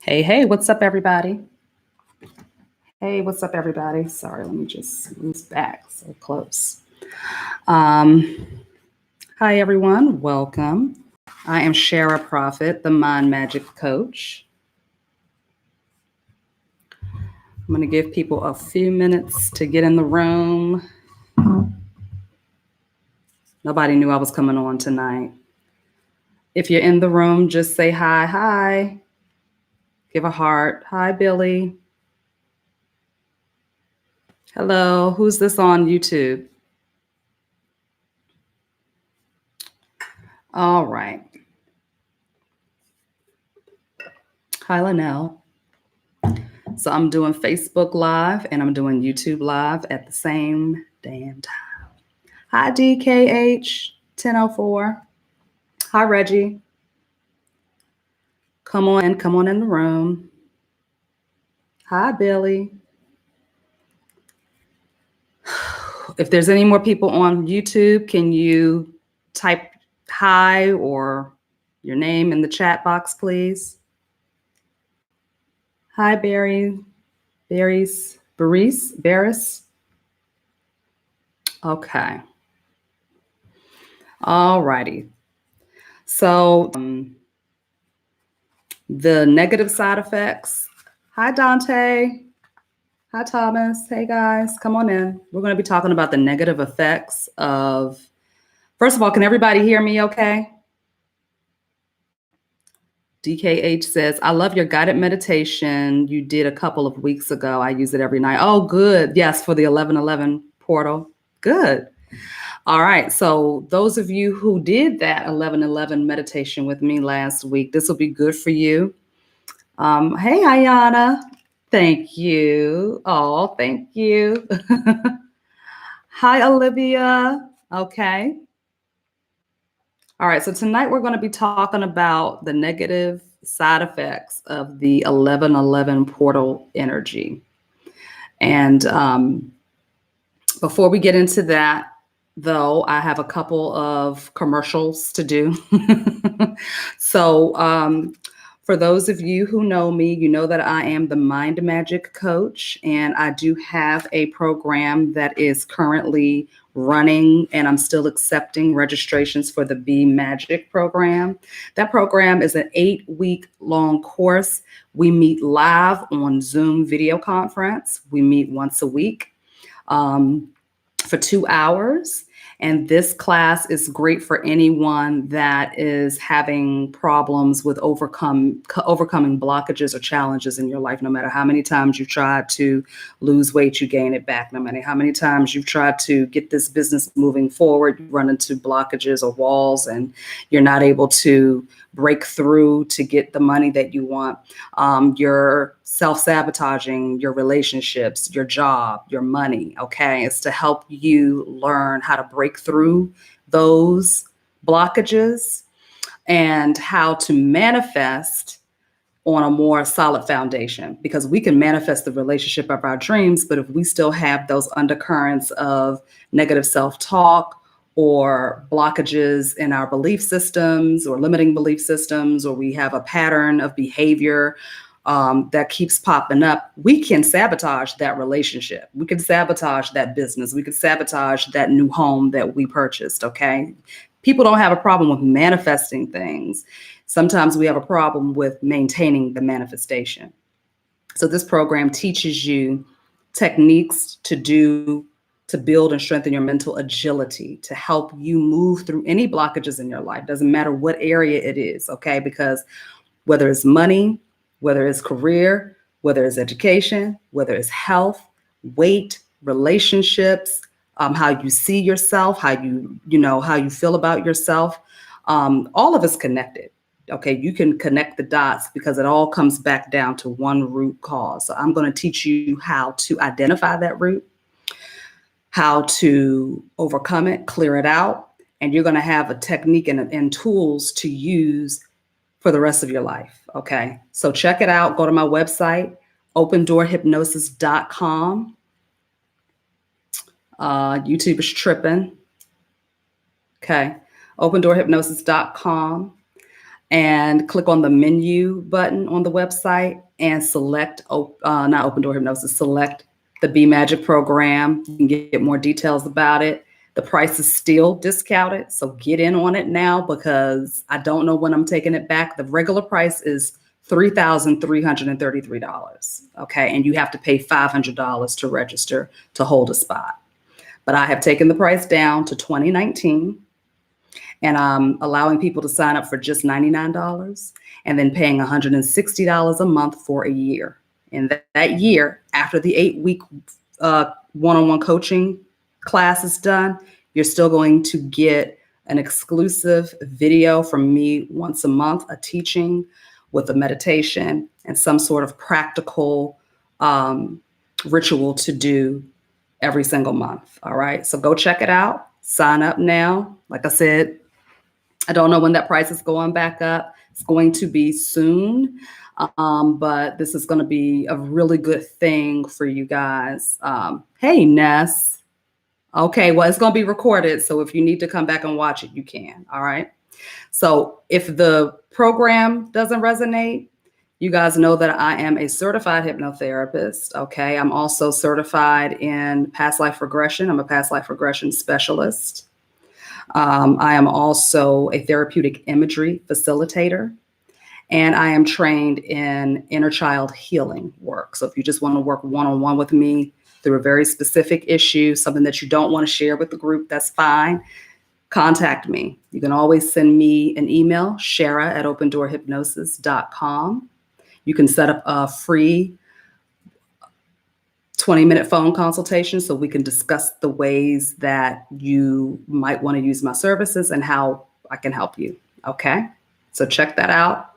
Hey, what's up, everybody? Hey, what's up, everybody? Sorry, let me just move back so close. Um, Hi, everyone. Welcome. I am Shara Prophet, the Mind Magic Coach. I'm going to give people a few minutes to get in the room. Nobody knew I was coming on tonight. If you're in the room, just say hi. Hi. Give a heart. Hi, Billy. Hello. Who's this on YouTube? All right. Hi, Linnell. So I'm doing Facebook Live and I'm doing YouTube Live at the same damn time. Hi, DKH1004. Hi, Reggie. Come on in the room. Hi, Billy. If there's any more people on YouTube, can you type hi or your name in the chat box, please? Hi, Barris. Okay. All righty. So the negative side effects. Hi, Dante. Hi, Thomas. Hey, guys. Come on in. We're going to be talking about the negative effects of, first of all, can everybody hear me okay? DKH says, I love your guided meditation you did a couple of weeks ago. I use it every night. Oh, good. Yes, for the 1111 portal. Good. All right. So those of you who did that 1111 meditation with me last week, this will be good for you. Hey, Ayana. Thank you. Oh, thank you. Hi, Olivia. Okay. All right. So tonight we're going to be talking about the negative side effects of the 1111 portal energy. And before we get into that, though, I have a couple of commercials to do. So for those of you who know me, you know that I am the Mind Magic Coach, and I do have a program that is currently running, and I'm still accepting registrations for the Be Magic program. That program is an 8-week long course. We meet live on Zoom video conference. We meet once a week for 2 hours. And this class is great for anyone that is having problems with overcoming blockages or challenges in your life. No matter how many times you tried to lose weight, you gain it back. No matter how many times you've tried to get this business moving forward, you run into blockages or walls and you're not able to break through to get the money that you want. You're self-sabotaging your relationships, your job, your money. Okay. It's to help you learn how to break through those blockages and how to manifest on a more solid foundation, because we can manifest the relationship of our dreams, but if we still have those undercurrents of negative self-talk or blockages in our belief systems or limiting belief systems, or we have a pattern of behavior that keeps popping up, we can sabotage that relationship. We can sabotage that business. We could sabotage that new home that we purchased. Okay. People don't have a problem with manifesting things. Sometimes we have a problem with maintaining the manifestation. So this program teaches you techniques to build and strengthen your mental agility, to help you move through any blockages in your life. Doesn't matter what area it is. Okay. Because whether it's money, whether it's career, whether it's education, whether it's health, weight, relationships, how you see yourself, how you feel about yourself, all of it's connected. Okay, you can connect the dots because it all comes back down to one root cause. So I'm going to teach you how to identify that root, how to overcome it, clear it out, and you're going to have a technique and tools to use for the rest of your life. Okay. So check it out. Go to my website, opendoorhypnosis.com. YouTube is tripping. Okay. Opendoorhypnosis.com. and click on the menu button on the website and select, not Open Door Hypnosis, select the Be Magic program. You can get more details about it. The price is still discounted, so get in on it now because I don't know when I'm taking it back. The regular price is $3,333, okay? And you have to pay $500 to register to hold a spot. But I have taken the price down to $2019, and I'm allowing people to sign up for just $99 and then paying $160 a month for a year. And that year, after the 8-week one-on-one coaching class is done, you're still going to get an exclusive video from me once a month, a teaching with a meditation and some sort of practical ritual to do every single month. All right. So go check it out. Sign up now. Like I said, I don't know when that price is going back up. It's going to be soon. But this is going to be a really good thing for you guys. Hey, Ness. Okay, well, it's going to be recorded. So if you need to come back and watch it, you can. All right. So if the program doesn't resonate, you guys know that I am a certified hypnotherapist. Okay. I'm also certified in past life regression. I'm a past life regression specialist. I am also a therapeutic imagery facilitator. And I am trained in inner child healing work. So if you just want to work one-on-one with me through a very specific issue, something that you don't want to share with the group, that's fine. Contact me. You can always send me an email, shara@opendoorhypnosis.com. You can set up a free 20-minute phone consultation so we can discuss the ways that you might want to use my services and how I can help you. Okay? So check that out.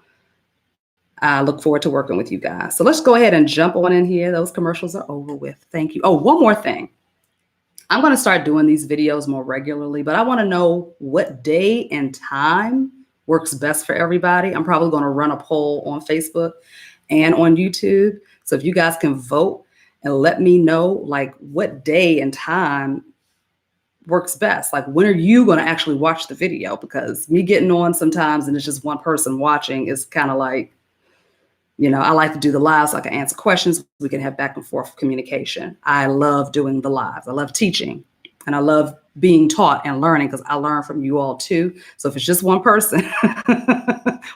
I look forward to working with you guys. So let's go ahead and jump on in here. Those commercials are over with. Thank you. Oh, one more thing. I'm going to start doing these videos more regularly, but I want to know what day and time works best for everybody. I'm probably going to run a poll on Facebook and on YouTube. So if you guys can vote and let me know like what day and time works best. Like when are you going to actually watch the video? Because me getting on sometimes and it's just one person watching is kind of like, you know, I like to do the lives so I can answer questions. We can have back and forth communication. I love doing the lives. I love teaching and I love being taught and learning because I learn from you all too. So if it's just one person,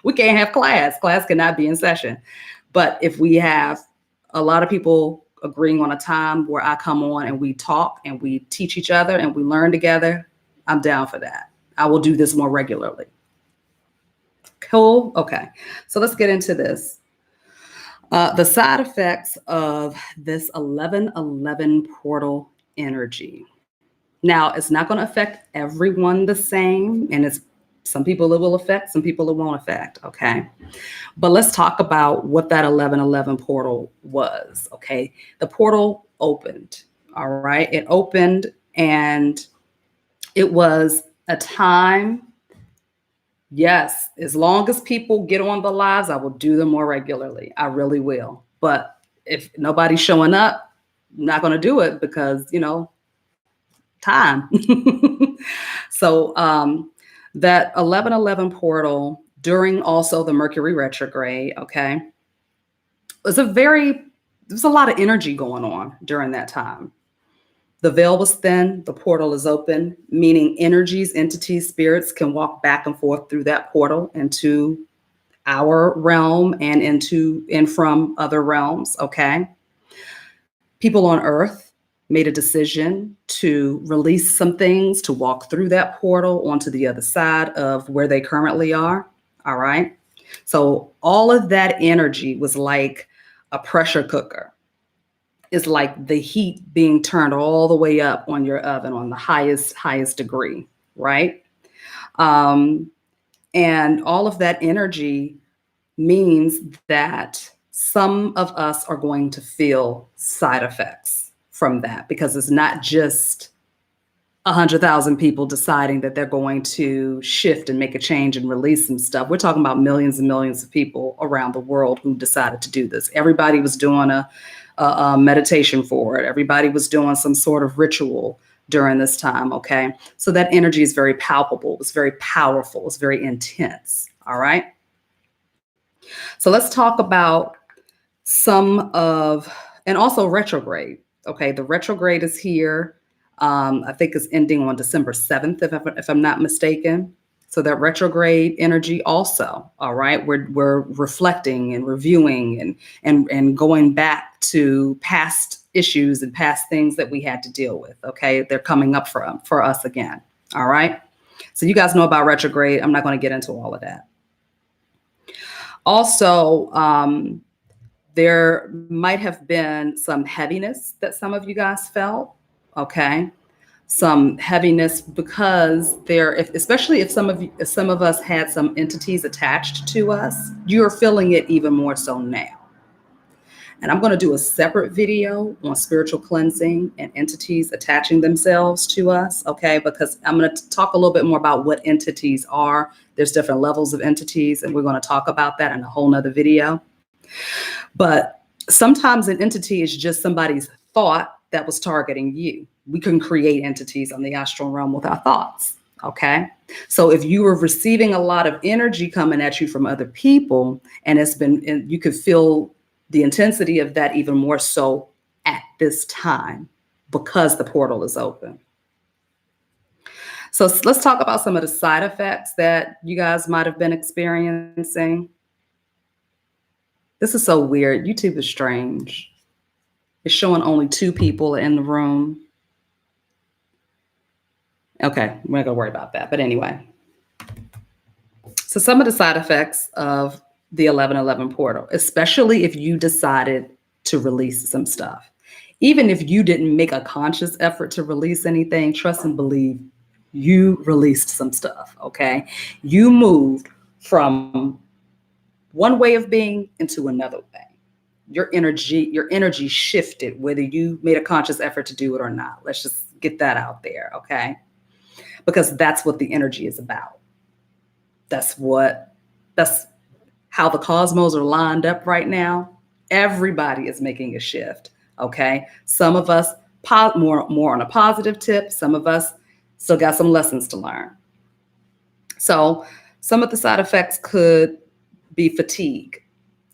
we can't have class. Class cannot be in session. But if we have a lot of people agreeing on a time where I come on and we talk and we teach each other and we learn together, I'm down for that. I will do this more regularly. Cool. Okay. So let's get into this. The side effects of this 1111 portal energy. Now, it's not going to affect everyone the same, and it's some people it will affect, some people it won't affect, okay? But let's talk about what that 1111 portal was, okay? The portal opened, all right? It opened, and it was a time. Yes, as long as people get on the lives, I will do them more regularly. I really will. But if nobody's showing up, I'm not going to do it because, you know, time. So that 1111 portal during also the Mercury retrograde, okay, there's a lot of energy going on during that time. The veil was thin, the portal is open, meaning energies, entities, spirits can walk back and forth through that portal into our realm and from other realms, okay? People on Earth made a decision to release some things, to walk through that portal onto the other side of where they currently are, all right? So all of that energy was like a pressure cooker. Is like the heat being turned all the way up on your oven on the highest degree, right? And all of that energy means that some of us are going to feel side effects from that because it's not just 100,000 people deciding that they're going to shift and make a change and release some stuff. We're talking about millions and millions of people around the world who decided to do this. Everybody was doing a meditation for it. Everybody was doing some sort of ritual during this time, okay? So that energy is very palpable. It's very powerful. It's very intense, all right? So let's talk about and also retrograde. Okay, the retrograde is here. I think it's ending on December 7th, if I'm not mistaken. So that retrograde energy also, all right, we're reflecting and reviewing and going back to past issues and past things that we had to deal with. Okay, they're coming up for us again. All right. So you guys know about retrograde. I'm not going to get into all of that. Also, there might have been some heaviness that some of you guys felt. Okay. Some heaviness because especially if some of us had some entities attached to us, you're feeling it even more so now. And I'm going to do a separate video on spiritual cleansing and entities attaching themselves to us, okay? Because I'm going to talk a little bit more about what entities are. There's different levels of entities, and we're going to talk about that in a whole nother video. But sometimes an entity is just somebody's thought that was targeting you. We can create entities on the astral realm with our thoughts, okay? So if you were receiving a lot of energy coming at you from other people, and you could feel the intensity of that even more so at this time because the portal is open. So let's talk about some of the side effects that you guys might have been experiencing. This is so weird. YouTube is strange. It's showing only 2 people in the room. Okay, we're not gonna worry about that. But anyway, so some of the side effects of the 1111 portal, especially if you decided to release some stuff. Even if you didn't make a conscious effort to release anything, trust and believe you released some stuff, okay? You moved from one way of being into another way. Your energy shifted, whether you made a conscious effort to do it or not. Let's just get that out there, okay? Because that's what the energy is about. That's how the cosmos are lined up right now. Everybody is making a shift, okay? Some of us more on a positive tip. Some of us still got some lessons to learn. So some of the side effects could be fatigue.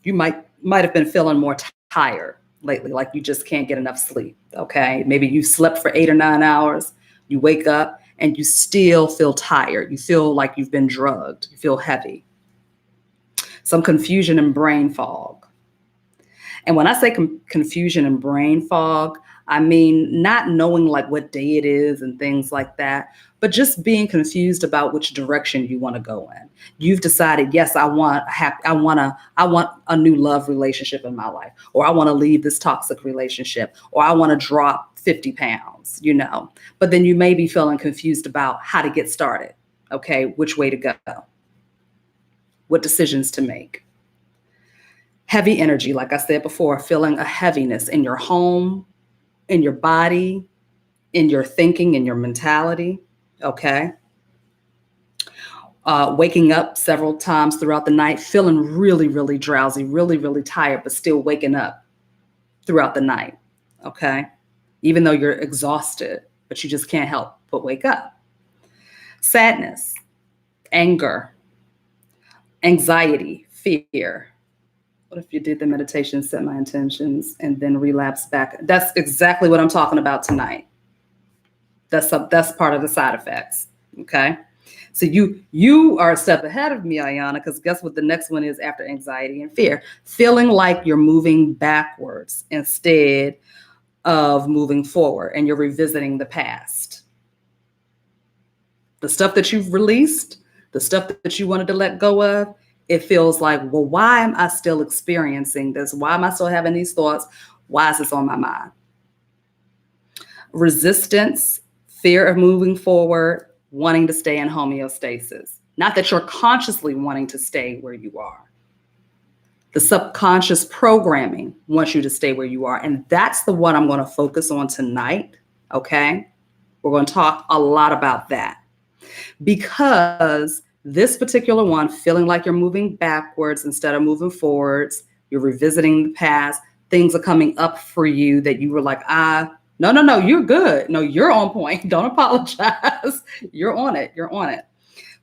You might have been feeling more tired lately, like you just can't get enough sleep, okay? Maybe you slept for 8 or 9 hours. You wake up and you still feel tired. You feel like you've been drugged. You feel heavy. Some confusion and brain fog. And when I say confusion and brain fog, I mean not knowing like what day it is and things like that, but just being confused about which direction you want to go in. You've decided, yes, I want a new love relationship in my life, or I want to leave this toxic relationship, or I want to drop 50 pounds, but then you may be feeling confused about how to get started. Okay, which way to go, what decisions to make. Heavy energy, like I said before, feeling a heaviness in your home, in your body, in your thinking, in your mentality, okay? Waking up several times throughout the night, feeling really, really drowsy, really, really tired, but still waking up throughout the night, okay? Even though you're exhausted, but you just can't help but wake up. Sadness, anger, anxiety, fear. What if you did the meditation, set my intentions, and then relapse back? That's exactly what I'm talking about tonight. That's part of the side effects, okay? So you are a step ahead of me, Ayana, because guess what the next one is after anxiety and fear? Feeling like you're moving backwards instead of moving forward, and you're revisiting the past. The stuff that you've released, the stuff that you wanted to let go of, it feels like, well, why am I still experiencing this? Why am I still having these thoughts? Why is this on my mind? Resistance, fear of moving forward, wanting to stay in homeostasis. Not that you're consciously wanting to stay where you are. The subconscious programming wants you to stay where you are. And that's the one I'm going to focus on tonight, okay? We're going to talk a lot about that. Because this particular one, feeling like you're moving backwards instead of moving forwards, you're revisiting the past, things are coming up for you that you were like, no, you're good. No, you're on point. Don't apologize. You're on it.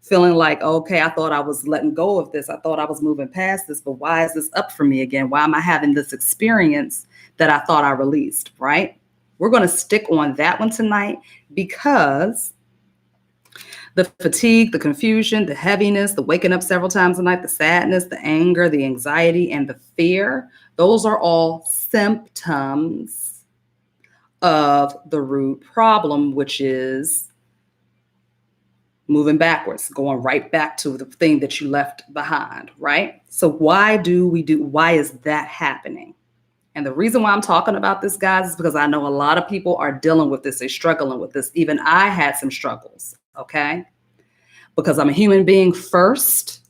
feeling like, okay, I thought I was letting go of this. I thought I was moving past this, but why is this up for me again? Why am I having this experience that I thought I released, right? We're going to stick on that one tonight because the fatigue, the confusion, the heaviness, the waking up several times a night, the sadness, the anger, the anxiety, and the fear, those are all symptoms of the root problem, which is moving backwards, going right back to the thing that you left behind, right? So why is that happening? And the reason why I'm talking about this, guys, is because I know a lot of people are dealing with this. They're struggling with this. Even I had some struggles, okay? Because I'm a human being first,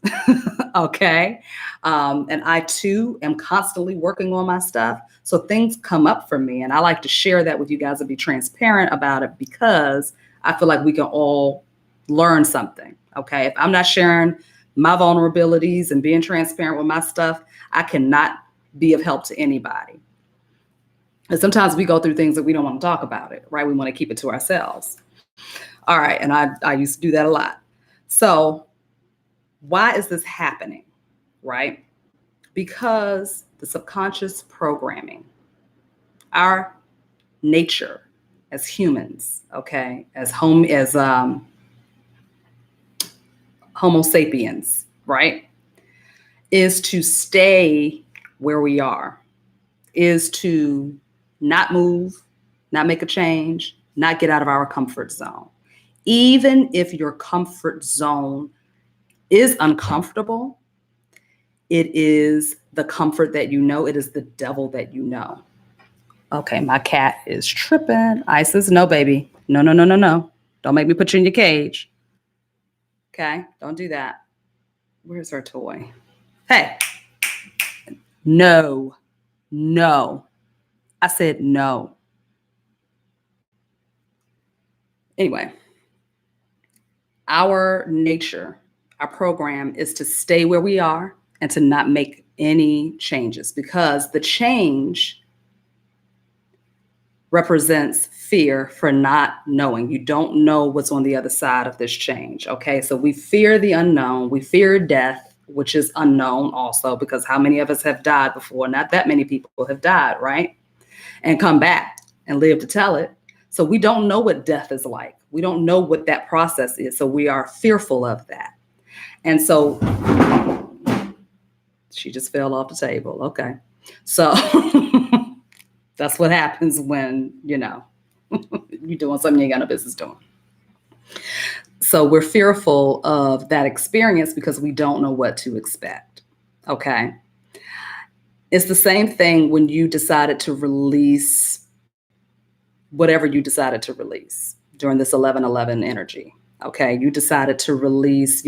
okay? And I too am constantly working on my stuff. So things come up for me, and I like to share that with you guys and be transparent about it because I feel like we can all learn something, okay? If I'm not sharing my vulnerabilities and being transparent with my stuff, I cannot be of help to anybody. And sometimes we go through things that we don't want to talk about it, right? We want to keep it to ourselves. All right, and I used to do that a lot. So why is this happening, right? Because the subconscious programming, our nature as humans, okay, as Homo sapiens, right, is to stay where we are, is to not move, not make a change, not get out of our comfort zone. Even if your comfort zone is uncomfortable, it is the comfort that you know, it is the devil that you know. Okay, my cat is tripping. Isis, no, baby. No, no, no, no, no. Don't make me put you in your cage. Okay, don't do that. Where's our toy? Hey, no, no. I said no. Anyway, our nature, our program is to stay where we are and to not make any changes because the change represents fear for not knowing. You don't know what's on the other side of this change. Okay, so we fear the unknown. We fear death, which is unknown also because how many of us have died before? Not that many people have died, right? And come back and live to tell it. So we don't know what death is like. We don't know what that process is. So we are fearful of that. And so she just fell off the table. Okay. So that's what happens when, you're doing something you ain't got no business doing. So we're fearful of that experience because we don't know what to expect. Okay. It's the same thing when you decided to release whatever you decided to release during this 11/11 energy. Okay. You decided to release,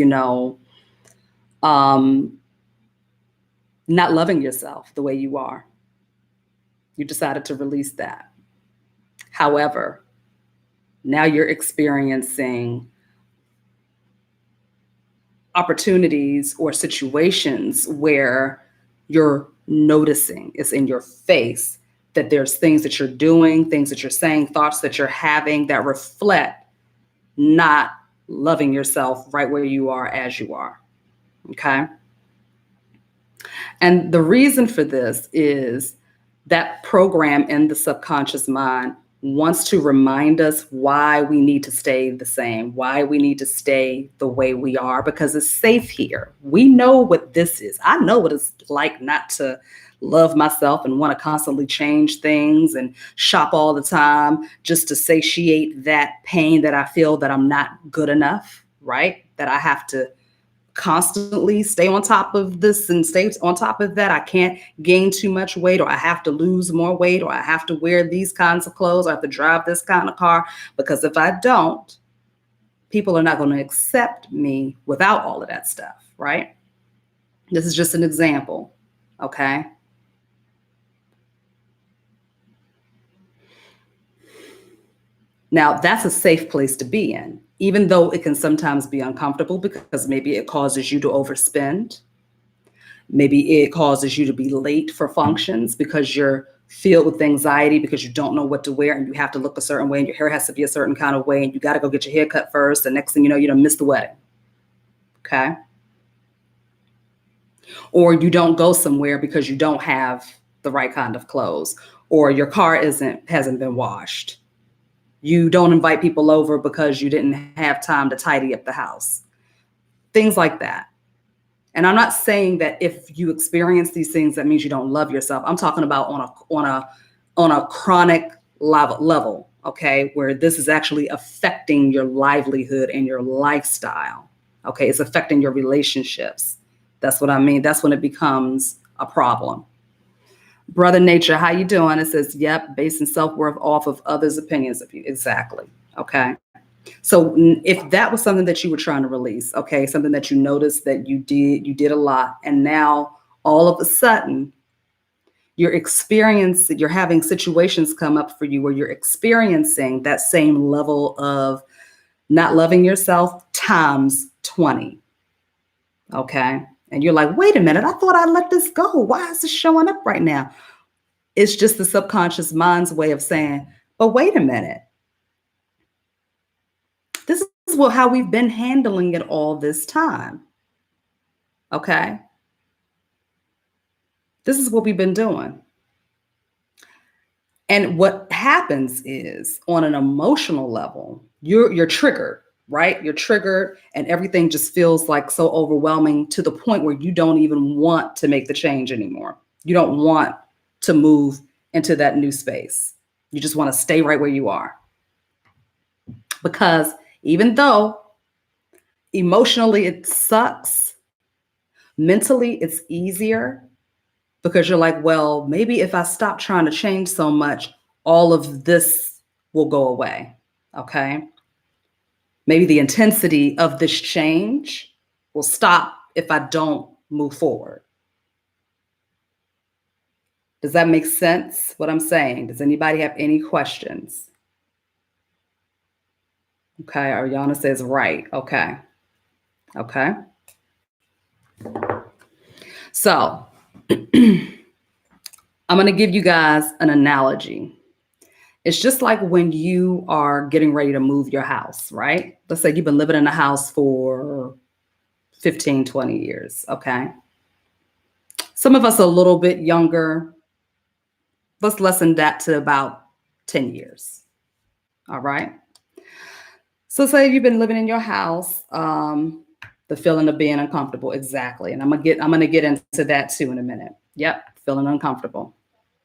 not loving yourself the way you are. You decided to release that. However, now you're experiencing opportunities or situations where you're noticing, it's in your face, that there's things that you're doing, things that you're saying, thoughts that you're having that reflect not loving yourself right where you are as you are. Okay. And the reason for this is that program in the subconscious mind wants to remind us why we need to stay the same, why we need to stay the way we are, because it's safe here. We know what this is. I know what it's like not to love myself and want to constantly change things and shop all the time just to satiate that pain that I feel that I'm not good enough, right? That I have to constantly stay on top of this and stay on top of that. I can't gain too much weight, or I have to lose more weight, or I have to wear these kinds of clothes, or I have to drive this kind of car, because if I don't, people are not going to accept me without all of that stuff, right? This is just an example, okay? Now, that's a safe place to be in, even though it can sometimes be uncomfortable because maybe it causes you to overspend. Maybe it causes you to be late for functions because you're filled with anxiety because you don't know what to wear and you have to look a certain way and your hair has to be a certain kind of way and you got to go get your hair cut first. The next thing you know, you done missed the wedding. Okay. Or you don't go somewhere because you don't have the right kind of clothes, or your car hasn't been washed. You don't invite people over because you didn't have time to tidy up the house. Things like that. And I'm not saying that if you experience these things, that means you don't love yourself. I'm talking about on a chronic level, okay, where this is actually affecting your livelihood and your lifestyle. Okay, it's affecting your relationships. That's what I mean. That's when it becomes a problem. Brother Nature, how you doing? It says, yep, basing self-worth off of others' opinions of you. Exactly. Okay. So if that was something that you were trying to release, okay, something that you noticed that you did a lot, and now all of a sudden you're having situations come up for you where you're experiencing that same level of not loving yourself times 20. Okay. And you're like, wait a minute, I thought I let this go. Why is this showing up right now? It's just the subconscious mind's way of saying, but wait a minute. This is how we've been handling it all this time. Okay. This is what we've been doing. And what happens is, on an emotional level, you're triggered, right? You're triggered and everything just feels like so overwhelming to the point where you don't even want to make the change anymore. You don't want to move into that new space. You just want to stay right where you are. Because even though emotionally it sucks, mentally it's easier, because you're like, well, maybe if I stop trying to change so much, all of this will go away. Okay. Maybe the intensity of this change will stop if I don't move forward. Does that make sense, what I'm saying? Does anybody have any questions? Okay. Ariana says, right. Okay. Okay. So I'm going to give you guys an analogy. It's just like when you are getting ready to move your house, right? Let's say you've been living in a house for 15, 20 years, okay? Some of us are a little bit younger. Let's lessen that to about 10 years, all right? So say you've been living in your house, the feeling of being uncomfortable, exactly. And I'm gonna get into that too in a minute. Yep, feeling uncomfortable.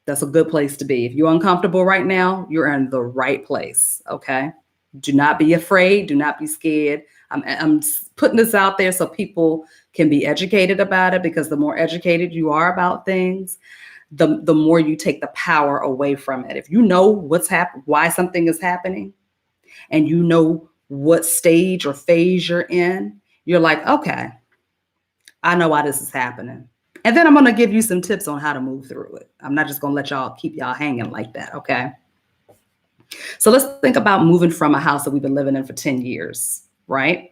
That's a good place to be. If you're uncomfortable right now, you're in the right place, okay? Do not be afraid. Do not be scared. I'm putting this out there so people can be educated about it, because the more educated you are about things, the more you take the power away from it. If you know why something is happening, and you know what stage or phase you're in, you're like, okay, I know why this is happening. And then I'm going to give you some tips on how to move through it. I'm not just going to let y'all keep y'all hanging like that. Okay. So let's think about moving from a house that we've been living in for 10 years, right?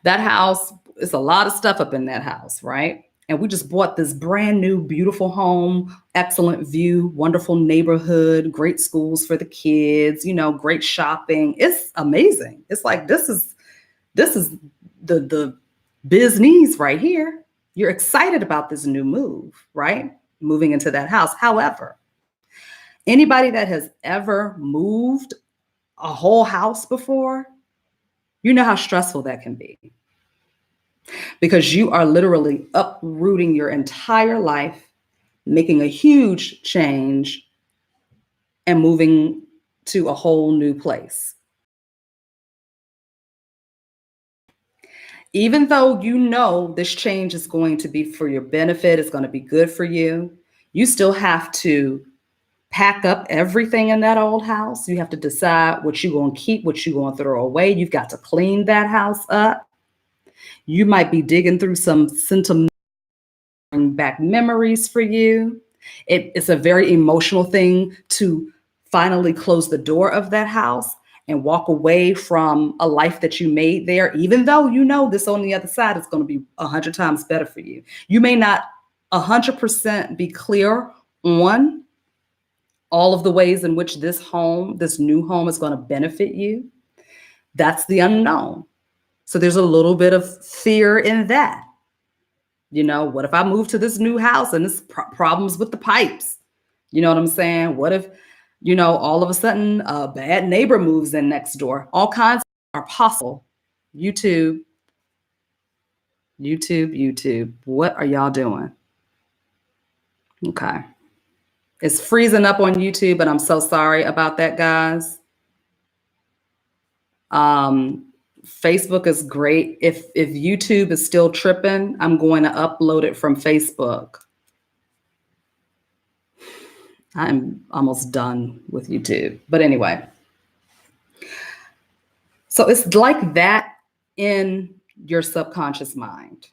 That house is a lot of stuff up in that house, right? And we just bought this brand new, beautiful home, excellent view, wonderful neighborhood, great schools for the kids, great shopping. It's amazing. It's like, this is the business right here. You're excited about this new move, right? Moving into that house. However, anybody that has ever moved a whole house before, you know how stressful that can be, because you are literally uprooting your entire life, making a huge change, and moving to a whole new place. Even though you know this change is going to be for your benefit, it's going to be good for you, you still have to pack up everything in that old house. You have to decide what you're going to keep, what you're going to throw away. You've got to clean that house up. You might be digging through some sentimental back memories for you. It's a very emotional thing to finally close the door of that house and walk away from a life that you made there, even though you know this on the other side is going to be 100 times better for you. You may not 100% be clear on all of the ways in which this new home is going to benefit you. That's the unknown. So there's a little bit of fear in that. You know, what if I move to this new house and there's problems with the pipes? You know what I'm saying? What if, all of a sudden a bad neighbor moves in next door? All kinds are possible. YouTube, YouTube. What are y'all doing? Okay. It's freezing up on YouTube, and I'm so sorry about that, guys. Facebook is great. If YouTube is still tripping, I'm going to upload it from Facebook. I'm almost done with YouTube. But anyway, so it's like that in your subconscious mind,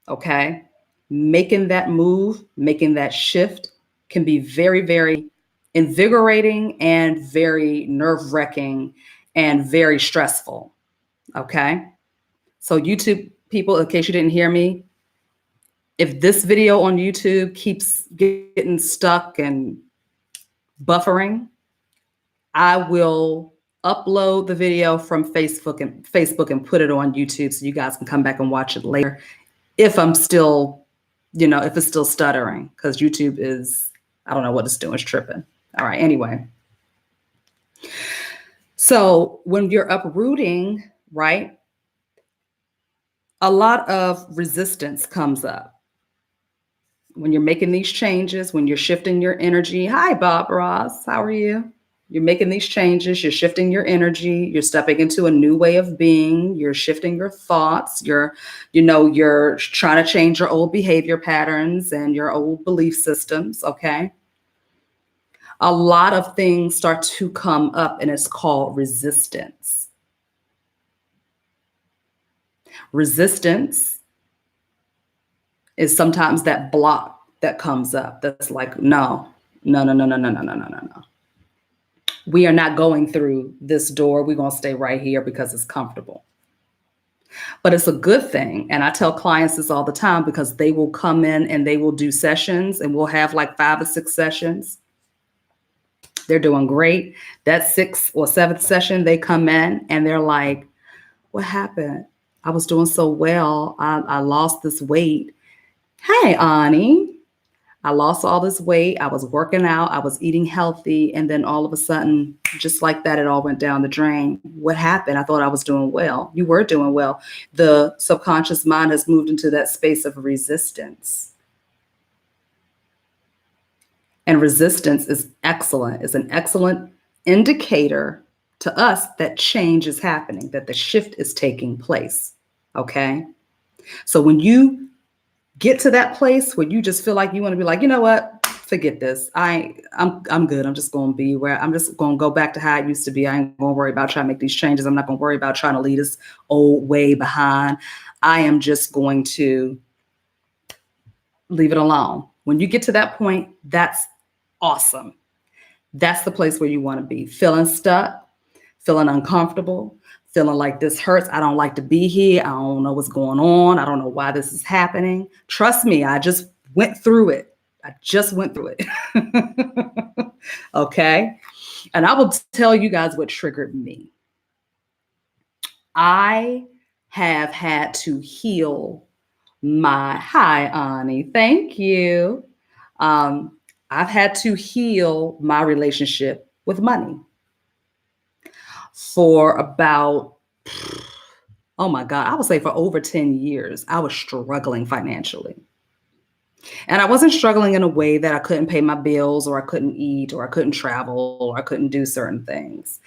okay? Making that move, making that shift can be very, very invigorating and very nerve-wracking and very stressful, okay? So YouTube people, in case you didn't hear me, if this video on YouTube keeps getting stuck and buffering, I will upload the video from Facebook and put it on YouTube so you guys can come back and watch it later. If I'm still, if it's still stuttering, because YouTube is, I don't know what it's doing, it's tripping. All right, anyway. So when you're uprooting, right, a lot of resistance comes up. When you're making these changes, when you're shifting your energy. Hi, Bob Ross, how are you? You're making these changes, you're shifting your energy, you're stepping into a new way of being, you're shifting your thoughts, you're trying to change your old behavior patterns and your old belief systems, okay? A lot of things start to come up, and it's called resistance. Resistance is sometimes that block that comes up that's like, no. We are not going through this door. We're going to stay right here because it's comfortable. But it's a good thing. And I tell clients this all the time because they will come in and they will do sessions, and we'll have like 5 or 6 sessions. They're doing great. That 6th or 7th session, they come in and they're like, what happened? I was doing so well. I lost this weight. Hey, Ani. I lost all this weight. I was working out. I was eating healthy. And then all of a sudden, just like that, it all went down the drain. What happened? I thought I was doing well. You were doing well. The subconscious mind has moved into that space of resistance. And resistance is excellent. It's an excellent indicator to us that change is happening, that the shift is taking place. Okay? So when you get to that place where you just feel like you want to be like, you know what? Forget this. I'm good. I'm just going to be where I'm just going to go back to how it used to be. I ain't going to worry about trying to make these changes. I'm not going to worry about trying to leave this old way behind. I am just going to leave it alone. When you get to that point, that's awesome. That's the place where you want to be. Feeling stuck, feeling uncomfortable, feeling like this hurts. I don't like to be here. I don't know what's going on. I don't know why this is happening. Trust me, I just went through it. Okay. And I will tell you guys what triggered me. I have had to heal hi, Ani. Thank you. I've had to heal my relationship with money. For about, oh my God, I would say for over 10 years, I was struggling financially. And I wasn't struggling in a way that I couldn't pay my bills, or I couldn't eat, or I couldn't travel, or I couldn't do certain things.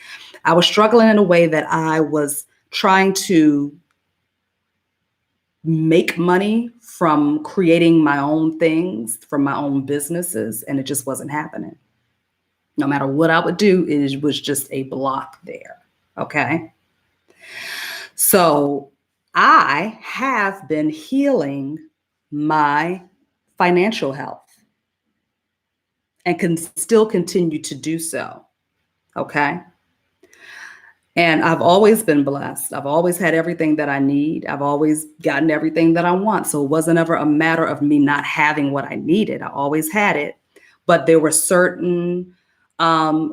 I was struggling in a way that I was trying to make money from creating my own things, from my own businesses, and it just wasn't happening. No matter what I would do, it was just a block there. Okay. So I have been healing my financial health and can still continue to do so. Okay. And I've always been blessed. I've always had everything that I need. I've always gotten everything that I want. So it wasn't ever a matter of me not having what I needed. I always had it. But there were certain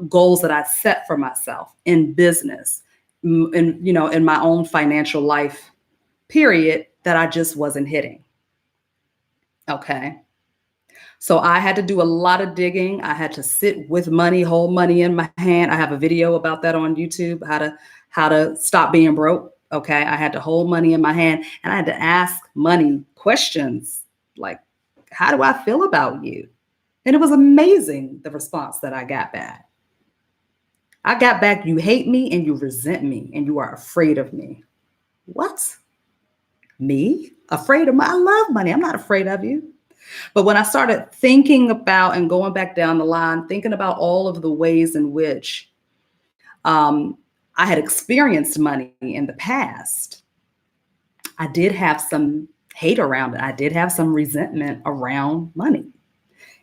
goals that I set for myself in business, in my own financial life period, that I just wasn't hitting. Okay. So I had to do a lot of digging. I had to sit with money, hold money in my hand. I have a video about that on YouTube, how to stop being broke. Okay. I had to hold money in my hand and I had to ask money questions like, how do I feel about you? And it was amazing, the response that I got back. I got back, you hate me and you resent me and you are afraid of me. What? Me? Afraid of I love money. I'm not afraid of you. But when I started thinking about and going back down the line, thinking about all of the ways in which I had experienced money in the past, I did have some hate around it. I did have some resentment around money.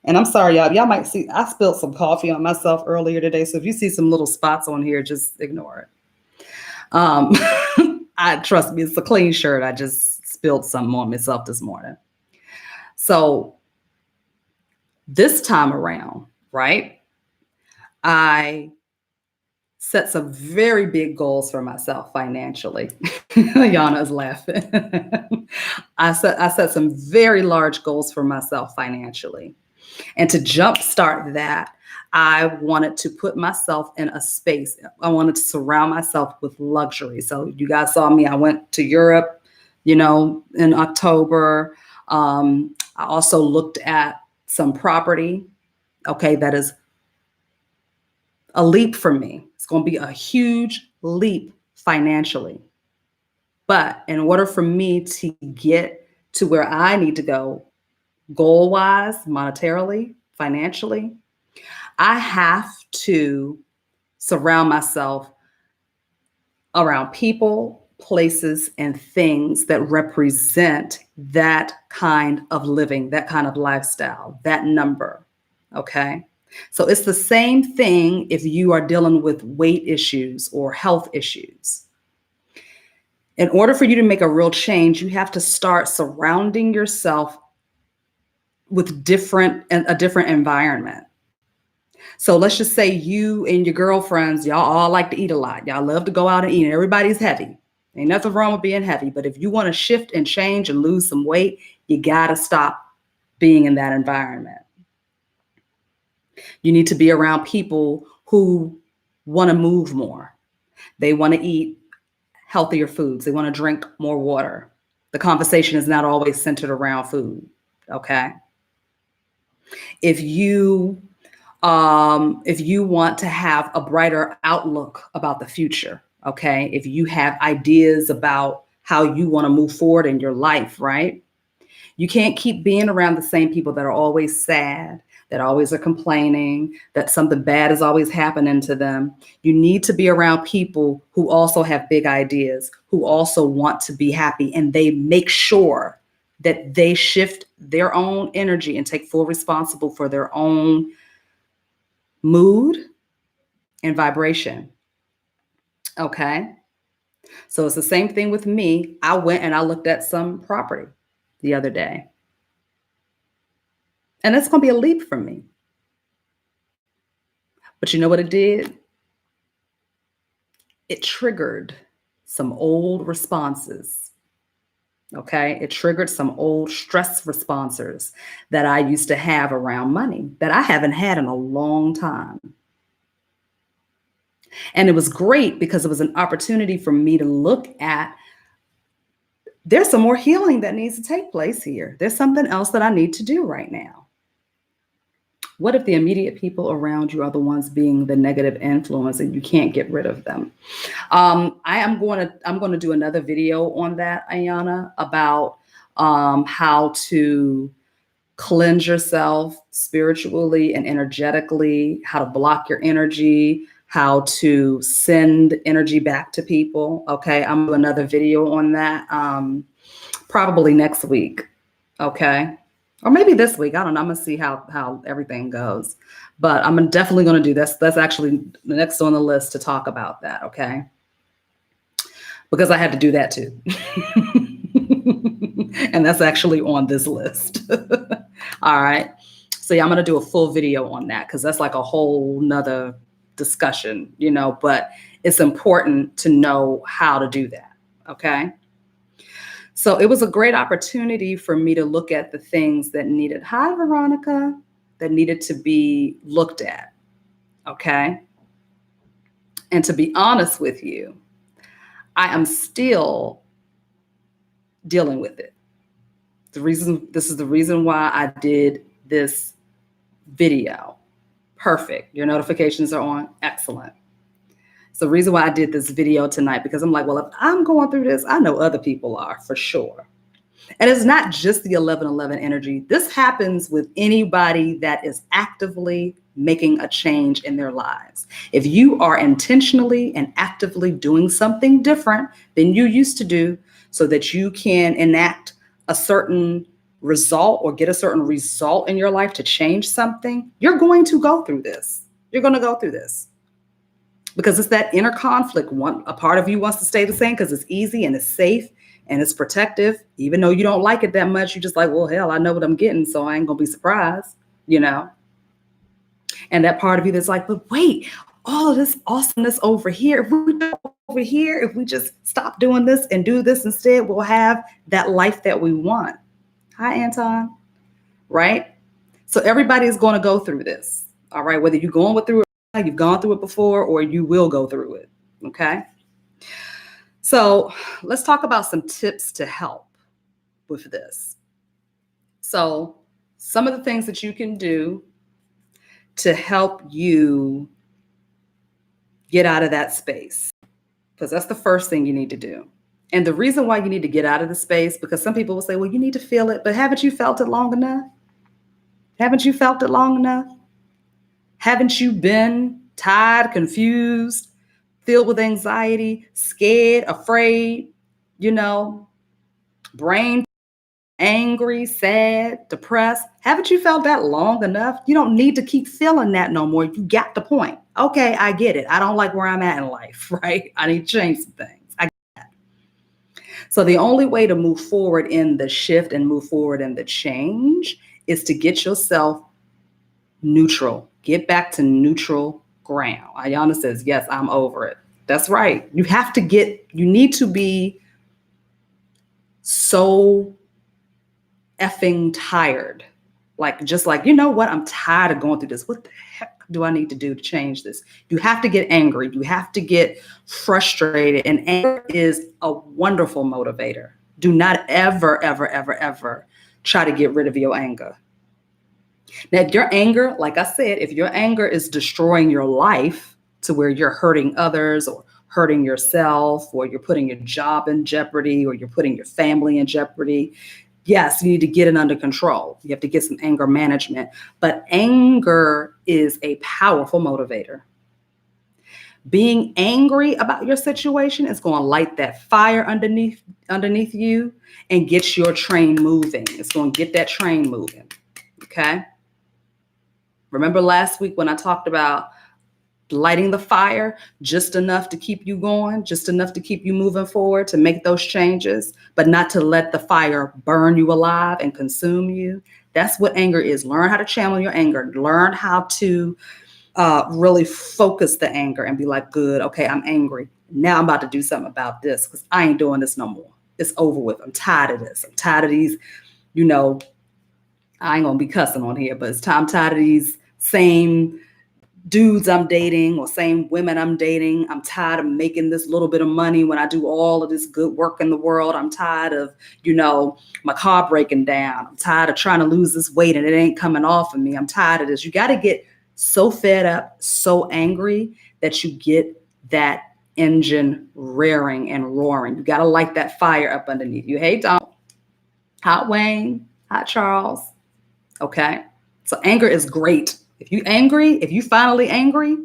And I'm sorry, y'all might see, I spilled some coffee on myself earlier today. So if you see some little spots on here, just ignore it. Trust me, it's a clean shirt. I just spilled something on myself this morning. So this time around, right, I set some very big goals for myself financially. Yana is laughing. I set some very large goals for myself financially. And to jumpstart that, I wanted to put myself in a space. I wanted to surround myself with luxury. So you guys saw me. I went to Europe, in October. I also looked at some property. Okay, that is a leap for me. It's going to be a huge leap financially. But in order for me to get to where I need to go, goal-wise, monetarily, financially, I have to surround myself around people, places, and things that represent that kind of living, that kind of lifestyle, that number. Okay. So it's the same thing if you are dealing with weight issues or health issues. In order for you to make a real change, you have to start surrounding yourself with a different environment. So let's just say you and your girlfriends, y'all all like to eat a lot. Y'all love to go out and eat, and everybody's heavy. Ain't nothing wrong with being heavy. But if you want to shift and change and lose some weight, you got to stop being in that environment. You need to be around people who want to move more. They want to eat healthier foods. They want to drink more water. The conversation is not always centered around food. Okay. If you want to have a brighter outlook about the future, okay, if you have ideas about how you want to move forward in your life, right? You can't keep being around the same people that are always sad, that always are complaining, that something bad is always happening to them. You need to be around people who also have big ideas, who also want to be happy, and they make sure that they shift their own energy and take full responsibility for their own mood and vibration. Okay. So it's the same thing with me. I went and I looked at some property the other day. And it's going to be a leap for me. But you know what it did? It triggered some old responses. Okay. It triggered some old stress responses that I used to have around money that I haven't had in a long time. And it was great because it was an opportunity for me to look at, there's some more healing that needs to take place here. There's something else that I need to do right now. What if the immediate people around you are the ones being the negative influence and you can't get rid of them? I'm going to do another video on that, Ayana, about how to cleanse yourself spiritually and energetically, how to block your energy, how to send energy back to people. Okay, I'm doing another video on that probably next week. Okay. Or maybe this week. I don't know. I'm going to see how everything goes. But I'm definitely going to do this. That's actually the next on the list to talk about that. Okay. Because I had to do that too. And that's actually on this list. All right. So yeah, I'm going to do a full video on that because that's like a whole nother discussion, but it's important to know how to do that. Okay. So it was a great opportunity for me to look at the things that needed, hi, Veronica, that needed to be looked at. Okay. And to be honest with you, I am still dealing with it. This is the reason why I did this video. Perfect. Your notifications are on. Excellent. It's the reason why I did this video tonight, because I'm like, well, if I'm going through this, I know other people are for sure. And it's not just the 1111 energy. This happens with anybody that is actively making a change in their lives. If you are intentionally and actively doing something different than you used to do so that you can enact a certain result or get a certain result in your life to change something, you're going to go through this. You're going to go through this. Because it's that inner conflict. A part of you wants to stay the same because it's easy and it's safe and it's protective. Even though you don't like it that much, you're just like, well, hell, I know what I'm getting, so I ain't going to be surprised, you know? And that part of you that's like, but wait, all of this awesomeness over here, if we just stop doing this and do this instead, we'll have that life that we want. Hi, Anton. Right? So everybody is going to go through this. All right. Whether you're going through it, you've gone through it before, or you will go through it. Okay. So let's talk about some tips to help with this. So some of the things that you can do to help you get out of that space, because that's the first thing you need to do. And the reason why you need to get out of the space, because some people will say, well, you need to feel it, but haven't you felt it long enough? Haven't you felt it long enough? Haven't you been tired, confused, filled with anxiety, scared, afraid, brain angry, sad, depressed? Haven't you felt that long enough? You don't need to keep feeling that no more. You got the point. Okay, I get it. I don't like where I'm at in life, right? I need to change some things. I get that. So the only way to move forward in the shift and move forward in the change is to get yourself neutral. Get back to neutral ground. Ayana says, yes, I'm over it. That's right. You need to be so effing tired. Just like, you know what? I'm tired of going through this. What the heck do I need to do to change this? You have to get angry. You have to get frustrated. And anger is a wonderful motivator. Do not ever, ever, ever, ever try to get rid of your anger. Now, your anger, like I said, if your anger is destroying your life to where you're hurting others or hurting yourself, or you're putting your job in jeopardy, or you're putting your family in jeopardy, yes, you need to get it under control. You have to get some anger management. But anger is a powerful motivator. Being angry about your situation is going to light that fire underneath you and get your train moving. It's going to get that train moving. Okay? Remember last week when I talked about lighting the fire just enough to keep you going, just enough to keep you moving forward, to make those changes, but not to let the fire burn you alive and consume you? That's what anger is. Learn how to channel your anger. Learn how to really focus the anger and be like, good, okay, I'm angry. Now I'm about to do something about this because I ain't doing this no more. It's over with. I'm tired of this. I'm tired of these, I ain't going to be cussing on here, but I'm tired of these same dudes I'm dating or same women I'm dating. I'm tired of making this little bit of money when I do all of this good work in the world. I'm tired of, my car breaking down. I'm tired of trying to lose this weight and it ain't coming off of me. I'm tired of this. You got to get so fed up, so angry that you get that engine rearing and roaring. You got to light that fire up underneath you. Hey, Don. Hi, Wayne. Hi, Charles. Okay. So anger is great. If you finally angry,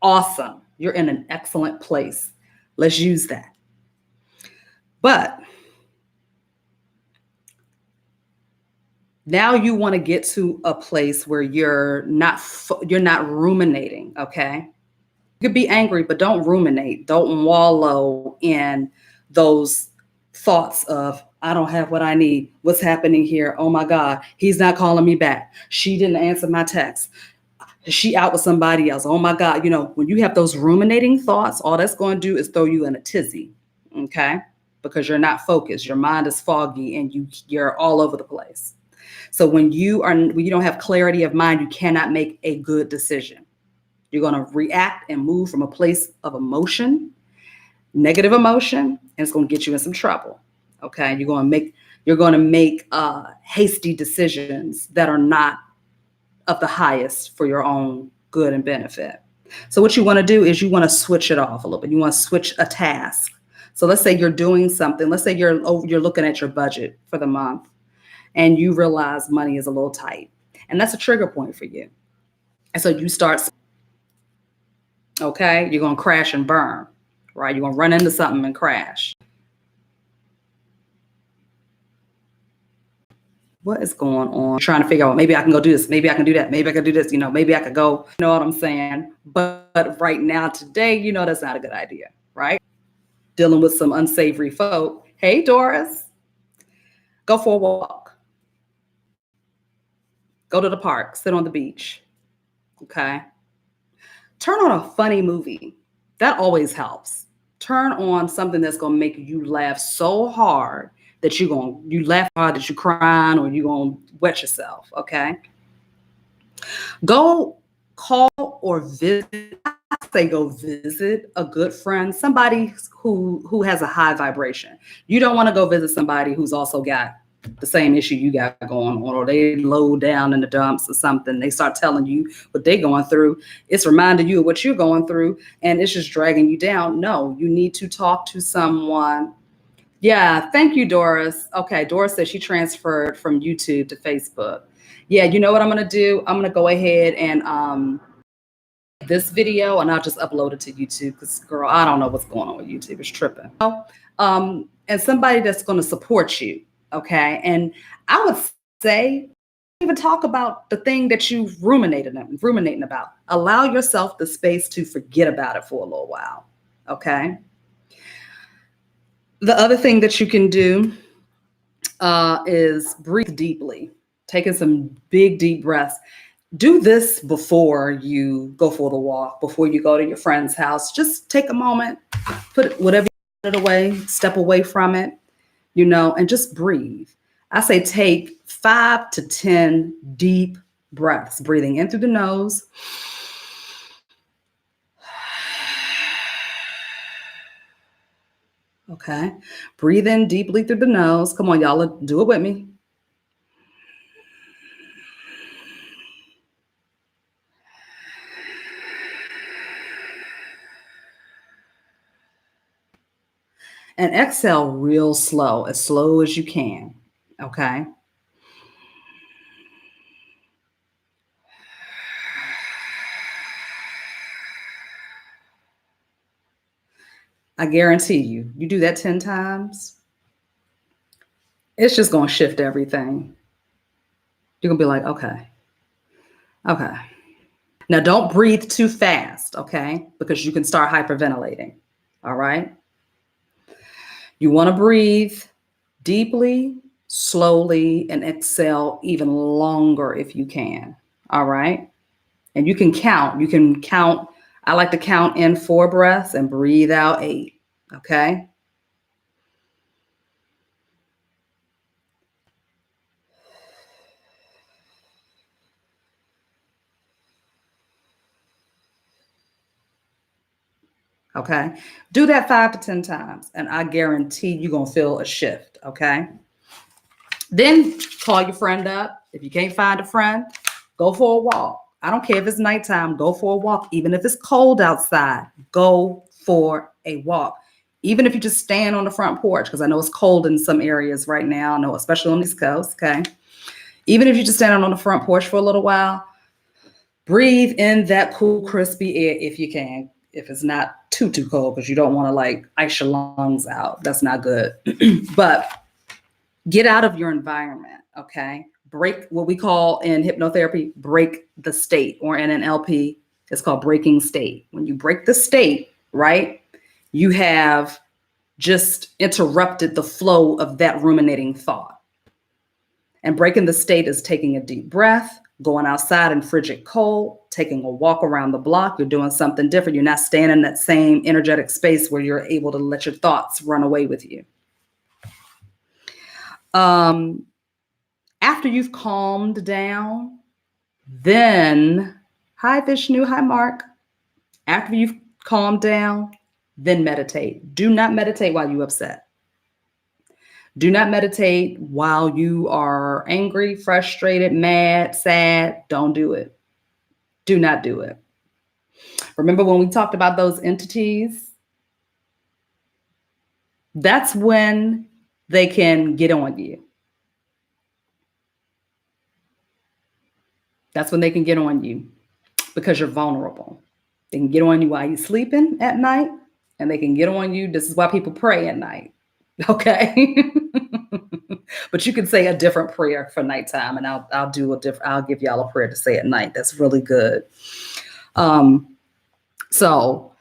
awesome. You're in an excellent place. Let's use that. But now you want to get to a place where you're not ruminating, okay? You could be angry, but don't ruminate. Don't wallow in those thoughts of, I don't have what I need. What's happening here? Oh my God, he's not calling me back. She didn't answer my text. She out with somebody else. Oh my God. When you have those ruminating thoughts, all that's going to do is throw you in a tizzy. Okay. because you're not focused. Your mind is foggy and you're all over the place. So when you don't have clarity of mind, you cannot make a good decision. You're going to react and move from a place of emotion, negative emotion, and it's going to get you in some trouble. Okay, you're going to make hasty decisions that are not of the highest for your own good and benefit. So what you want to do is you want to switch it off a little bit. You want to switch a task. So let's say you're doing something. Let's say you're looking at your budget for the month and you realize money is a little tight. And that's a trigger point for you. And so you start, okay, you're going to crash and burn, right? You're going to run into something and crash. What is going on? I'm trying to figure out, maybe I can go do this. Maybe I can do that. Maybe I can do this. Maybe I could go, you know what I'm saying? But right now, today, that's not a good idea, right? Dealing with some unsavory folk. Hey, Doris, go for a walk. Go to the park, sit on the beach. Okay. Turn on a funny movie. That always helps. Turn on something that's going to make you laugh so hard that you laugh hard that you're crying or you're going to wet yourself. Okay. Go call or visit. I say go visit a good friend, somebody who has a high vibration. You don't want to go visit somebody who's also got the same issue you got going on, or they low down in the dumps or something. They start telling you what they're going through. It's reminding you of what you're going through, and it's just dragging you down. No, you need to talk to someone. Yeah, thank you, Doris. Okay, Doris says she transferred from YouTube to Facebook. Yeah, you know what I'm going to do? I'm going to go ahead and this video, and I'll just upload it to YouTube because, girl, I don't know what's going on with YouTube. It's tripping. And somebody that's going to support you. Okay. And I would say, even talk about the thing that you ruminating about. Allow yourself the space to forget about it for a little while. Okay. The other thing that you can do is breathe deeply, taking some big, deep breaths. Do this before you go for the walk, before you go to your friend's house. Just take a moment, put whatever you put it away, step away from it. And just breathe. I say take 5 to 10 deep breaths, breathing in through the nose. Okay. Breathe in deeply through the nose. Come on, y'all, do it with me. And exhale real slow as you can. Okay. I guarantee you do that 10 times, it's just going to shift everything. You're going to be like, okay. Now don't breathe too fast, okay? Because you can start hyperventilating. All right. You want to breathe deeply, slowly, and exhale even longer if you can. All right. And you can count. I like to count in 4 breaths and breathe out 8. Okay. Okay. Do that 5 to 10 times, and I guarantee you're going to feel a shift. Okay. Then call your friend up. If you can't find a friend, go for a walk. I don't care if it's nighttime, go for a walk. Even if it's cold outside, go for a walk. Even if you just stand on the front porch, because I know it's cold in some areas right now. I know, especially on the East Coast. Okay. Even if you just stand on the front porch for a little while, breathe in that cool, crispy air if you can. If it's not too cold, because you don't want to like ice your lungs out. That's not good. But get out of your environment. Okay. Break what we call in hypnotherapy, break the state, or in an NLP, it's called breaking state. When you break the state, right, you have just interrupted the flow of that ruminating thought. And breaking the state is taking a deep breath, going outside in frigid cold, taking a walk around the block. You're doing something different. You're not staying in that same energetic space where you're able to let your thoughts run away with you. After you've calmed down, then, hi Vishnu, hi Mark. After you've calmed down, then meditate. Do not meditate while you're upset. Do not meditate while you are angry, frustrated, mad, sad. Don't do it. Do not do it. Remember when we talked about those entities? That's when they can get on you. That's when they can get on you because you're vulnerable. They can get on you while you're sleeping at night, and they can get on you. This is why people pray at night. Okay. But you can say a different prayer for nighttime, and I'll give y'all a prayer to say at night. That's really good. So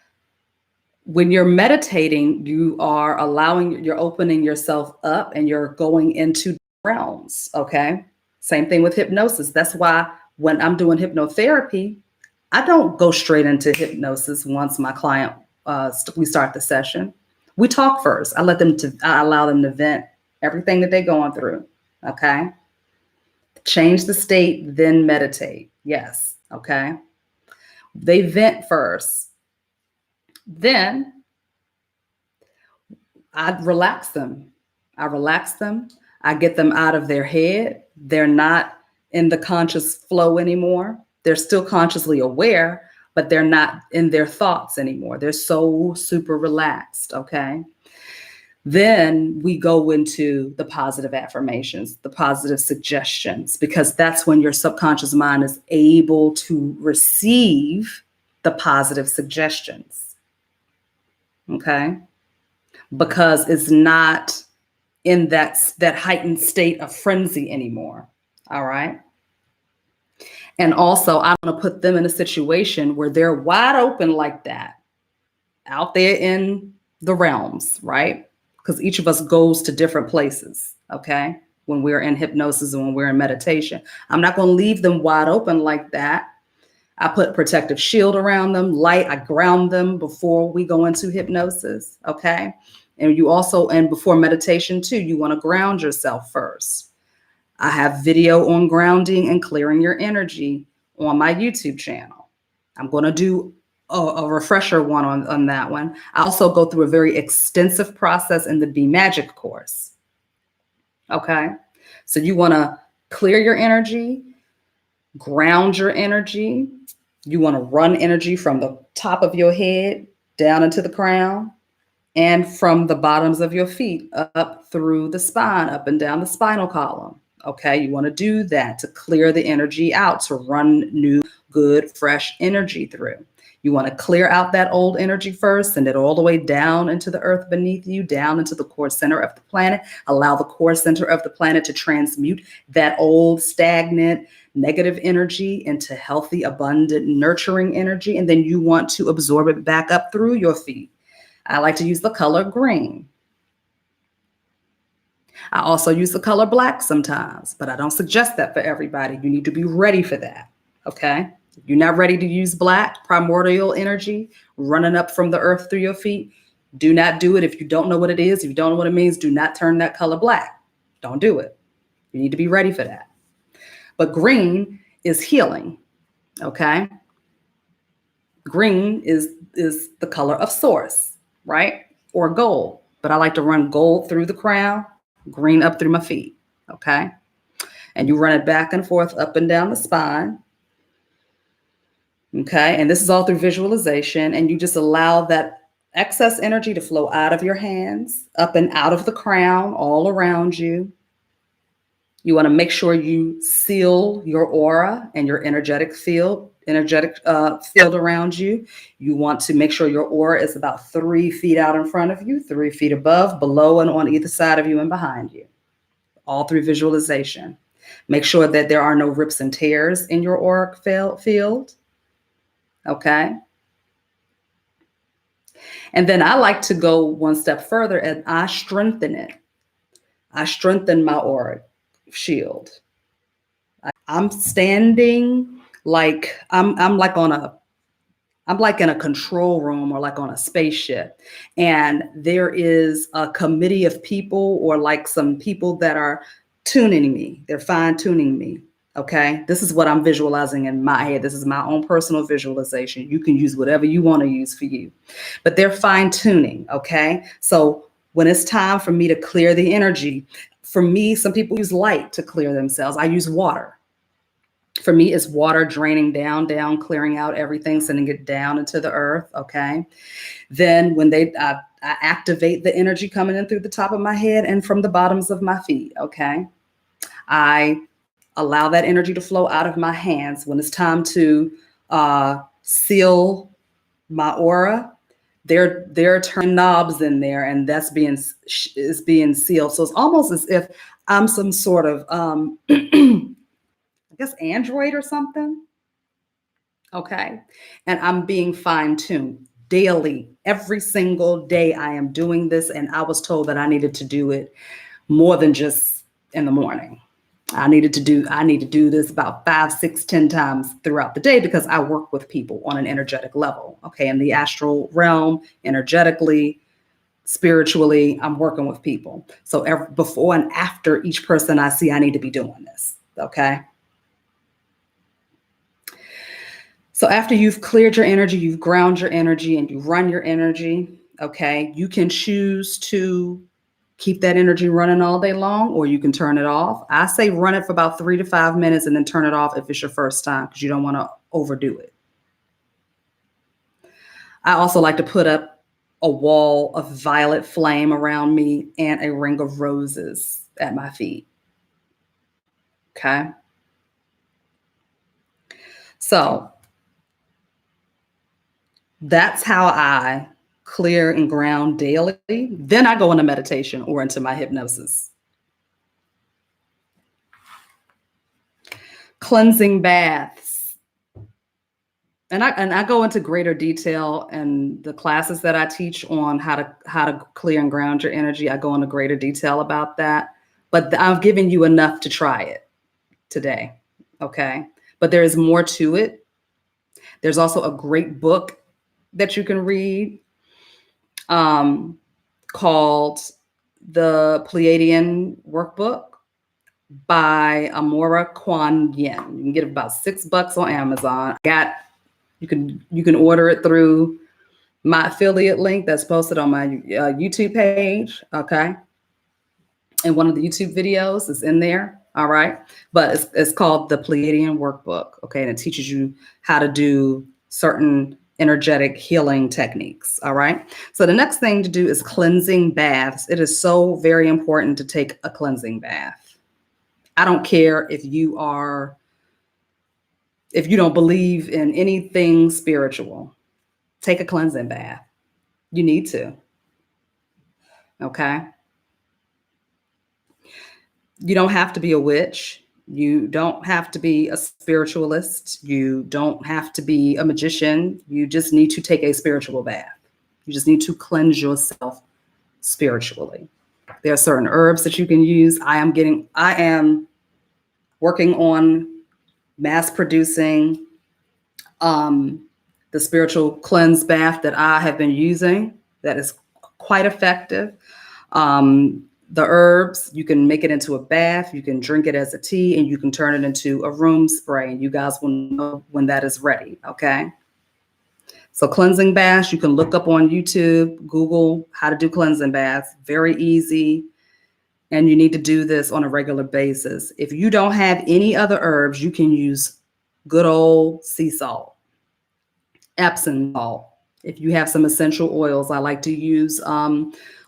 when you're meditating, you're opening yourself up and you're going into realms. Okay. Same thing with hypnosis. That's why when I'm doing hypnotherapy, I don't go straight into hypnosis once my client, we start the session. We talk first. I allow them to vent everything that they're going through. Okay. Change the state, then meditate. Yes. Okay. They vent first. Then I relax them. I get them out of their head. They're not in the conscious flow anymore. They're still consciously aware, but they're not in their thoughts anymore. They're so super relaxed. Okay. Then we go into the positive affirmations, the positive suggestions, because that's when your subconscious mind is able to receive the positive suggestions. Okay. Because it's not in that heightened state of frenzy anymore. All right. And also, I'm going to put them in a situation where they're wide open like that out there in the realms, right? Because each of us goes to different places. Okay. When we're in hypnosis and when we're in meditation, I'm not going to leave them wide open like that. I put protective shield around them, light, I ground them before we go into hypnosis. Okay. And before meditation too, you want to ground yourself first. I have video on grounding and clearing your energy on my YouTube channel. I'm going to do a refresher one on that one. I also go through a very extensive process in the Be Magic course. Okay. So you want to clear your energy, ground your energy. You want to run energy from the top of your head down into the crown, and from the bottoms of your feet up through the spine, up and down the spinal column. Okay, you want to do that to clear the energy out, to run new, good, fresh energy through. You want to clear out that old energy first, send it all the way down into the earth beneath you, down into the core center of the planet. Allow the core center of the planet to transmute that old, stagnant, negative energy into healthy, abundant, nurturing energy. And then you want to absorb it back up through your feet. I like to use the color green. I also use the color black sometimes, but I don't suggest that for everybody. You need to be ready for that. Okay. If you're not ready to use black, primordial energy running up from the earth through your feet, do not do it. If you don't know what it is, if you don't know what it means, do not turn that color black. Don't do it. You need to be ready for that. But green is healing. Okay. Green is the color of source, right? Or gold. But I like to run gold through the crown, green up through my feet. Okay. And you run it back and forth up and down the spine. Okay. And this is all through visualization. And you just allow that excess energy to flow out of your hands, up and out of the crown, all around you. You want to make sure you seal your aura and your energetic field around you. You want to make sure your aura is about 3 feet out in front of you, 3 feet above, below, and on either side of you and behind you, all through visualization. Make sure that there are no rips and tears in your auric field. Okay. And then I like to go one step further and I strengthen it. I strengthen my auric shield. I'm standing like I'm like on I'm like in a control room or like on a spaceship. And there is a committee of people or like some people that are tuning me. They're fine tuning me. Okay. This is what I'm visualizing in my head. This is my own personal visualization. You can use whatever you want to use for you, but they're fine tuning. Okay. So when it's time for me to clear the energy, for me, some people use light to clear themselves. I use water. For me, it's water draining down, clearing out everything, sending it down into the earth. Okay. Then when I activate the energy coming in through the top of my head and from the bottoms of my feet. Okay. I allow that energy to flow out of my hands. When it's time to seal my aura, they're turning knobs in there, and that's being sealed. So it's almost as if I'm some sort of I guess android or something. Okay. And I'm being fine tuned daily. Every single day I am doing this. And I was told that I needed to do it more than just in the morning. I need to do this about 5, 6, 10 times throughout the day because I work with people on an energetic level. Okay. In the astral realm, energetically, spiritually, I'm working with people. So before and after each person I see, I need to be doing this. Okay. So after you've cleared your energy, you've ground your energy, and you run your energy, okay, you can choose to keep that energy running all day long, or you can turn it off. I say run it for about 3 to 5 minutes and then turn it off if it's your first time because you don't want to overdo it. I also like to put up a wall of violet flame around me and a ring of roses at my feet. Okay. So that's how I clear and ground daily. Then I go into meditation or into my hypnosis. Cleansing baths. And I go into greater detail in the classes that I teach on how to clear and ground your energy. I go into greater detail about that. But I've given you enough to try it today. Okay. But there is more to it. There's also a great book that you can read called The Pleiadian Workbook by Amora Kwan Yin. You can get it about $6 on Amazon. You can order it through my affiliate link that's posted on my YouTube page. Okay. And one of the YouTube videos is in there. All right. But it's called the Pleiadian Workbook. Okay. And it teaches you how to do certain energetic healing techniques. All right. So the next thing to do is cleansing baths. It is so very important to take a cleansing bath. I don't care if you don't believe in anything spiritual, take a cleansing bath. You need to. Okay. You don't have to be a witch. You don't have to be a spiritualist. You don't have to be a magician. You just need to take a spiritual bath. You just need to cleanse yourself spiritually. There are certain herbs that you can use. I am working on mass producing the spiritual cleanse bath that I have been using that is quite effective. The herbs, you can make it into a bath, you can drink it as a tea, and you can turn it into a room spray, and you guys will know when that is ready, okay? So cleansing baths, you can look up on YouTube, Google how to do cleansing baths, very easy, and you need to do this on a regular basis. If you don't have any other herbs, you can use good old sea salt, Epsom salt. If you have some essential oils, I like to use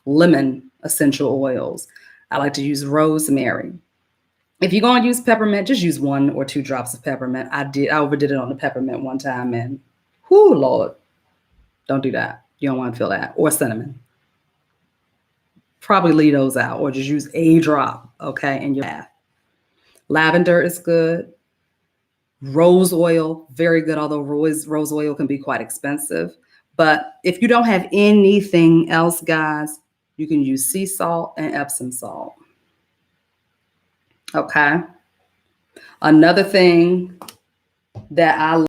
lemon essential oils. I like to use rosemary. If you're going to use peppermint, just use 1 or 2 drops of peppermint. I overdid it on the peppermint one time, and whoo, Lord, don't do that. You don't want to feel that. Or cinnamon. Probably leave those out, or just use a drop, okay, in your bath. Lavender is good. Rose oil, very good, although rose oil can be quite expensive. But if you don't have anything else, guys, you can use sea salt and Epsom salt. Okay. Another thing that I like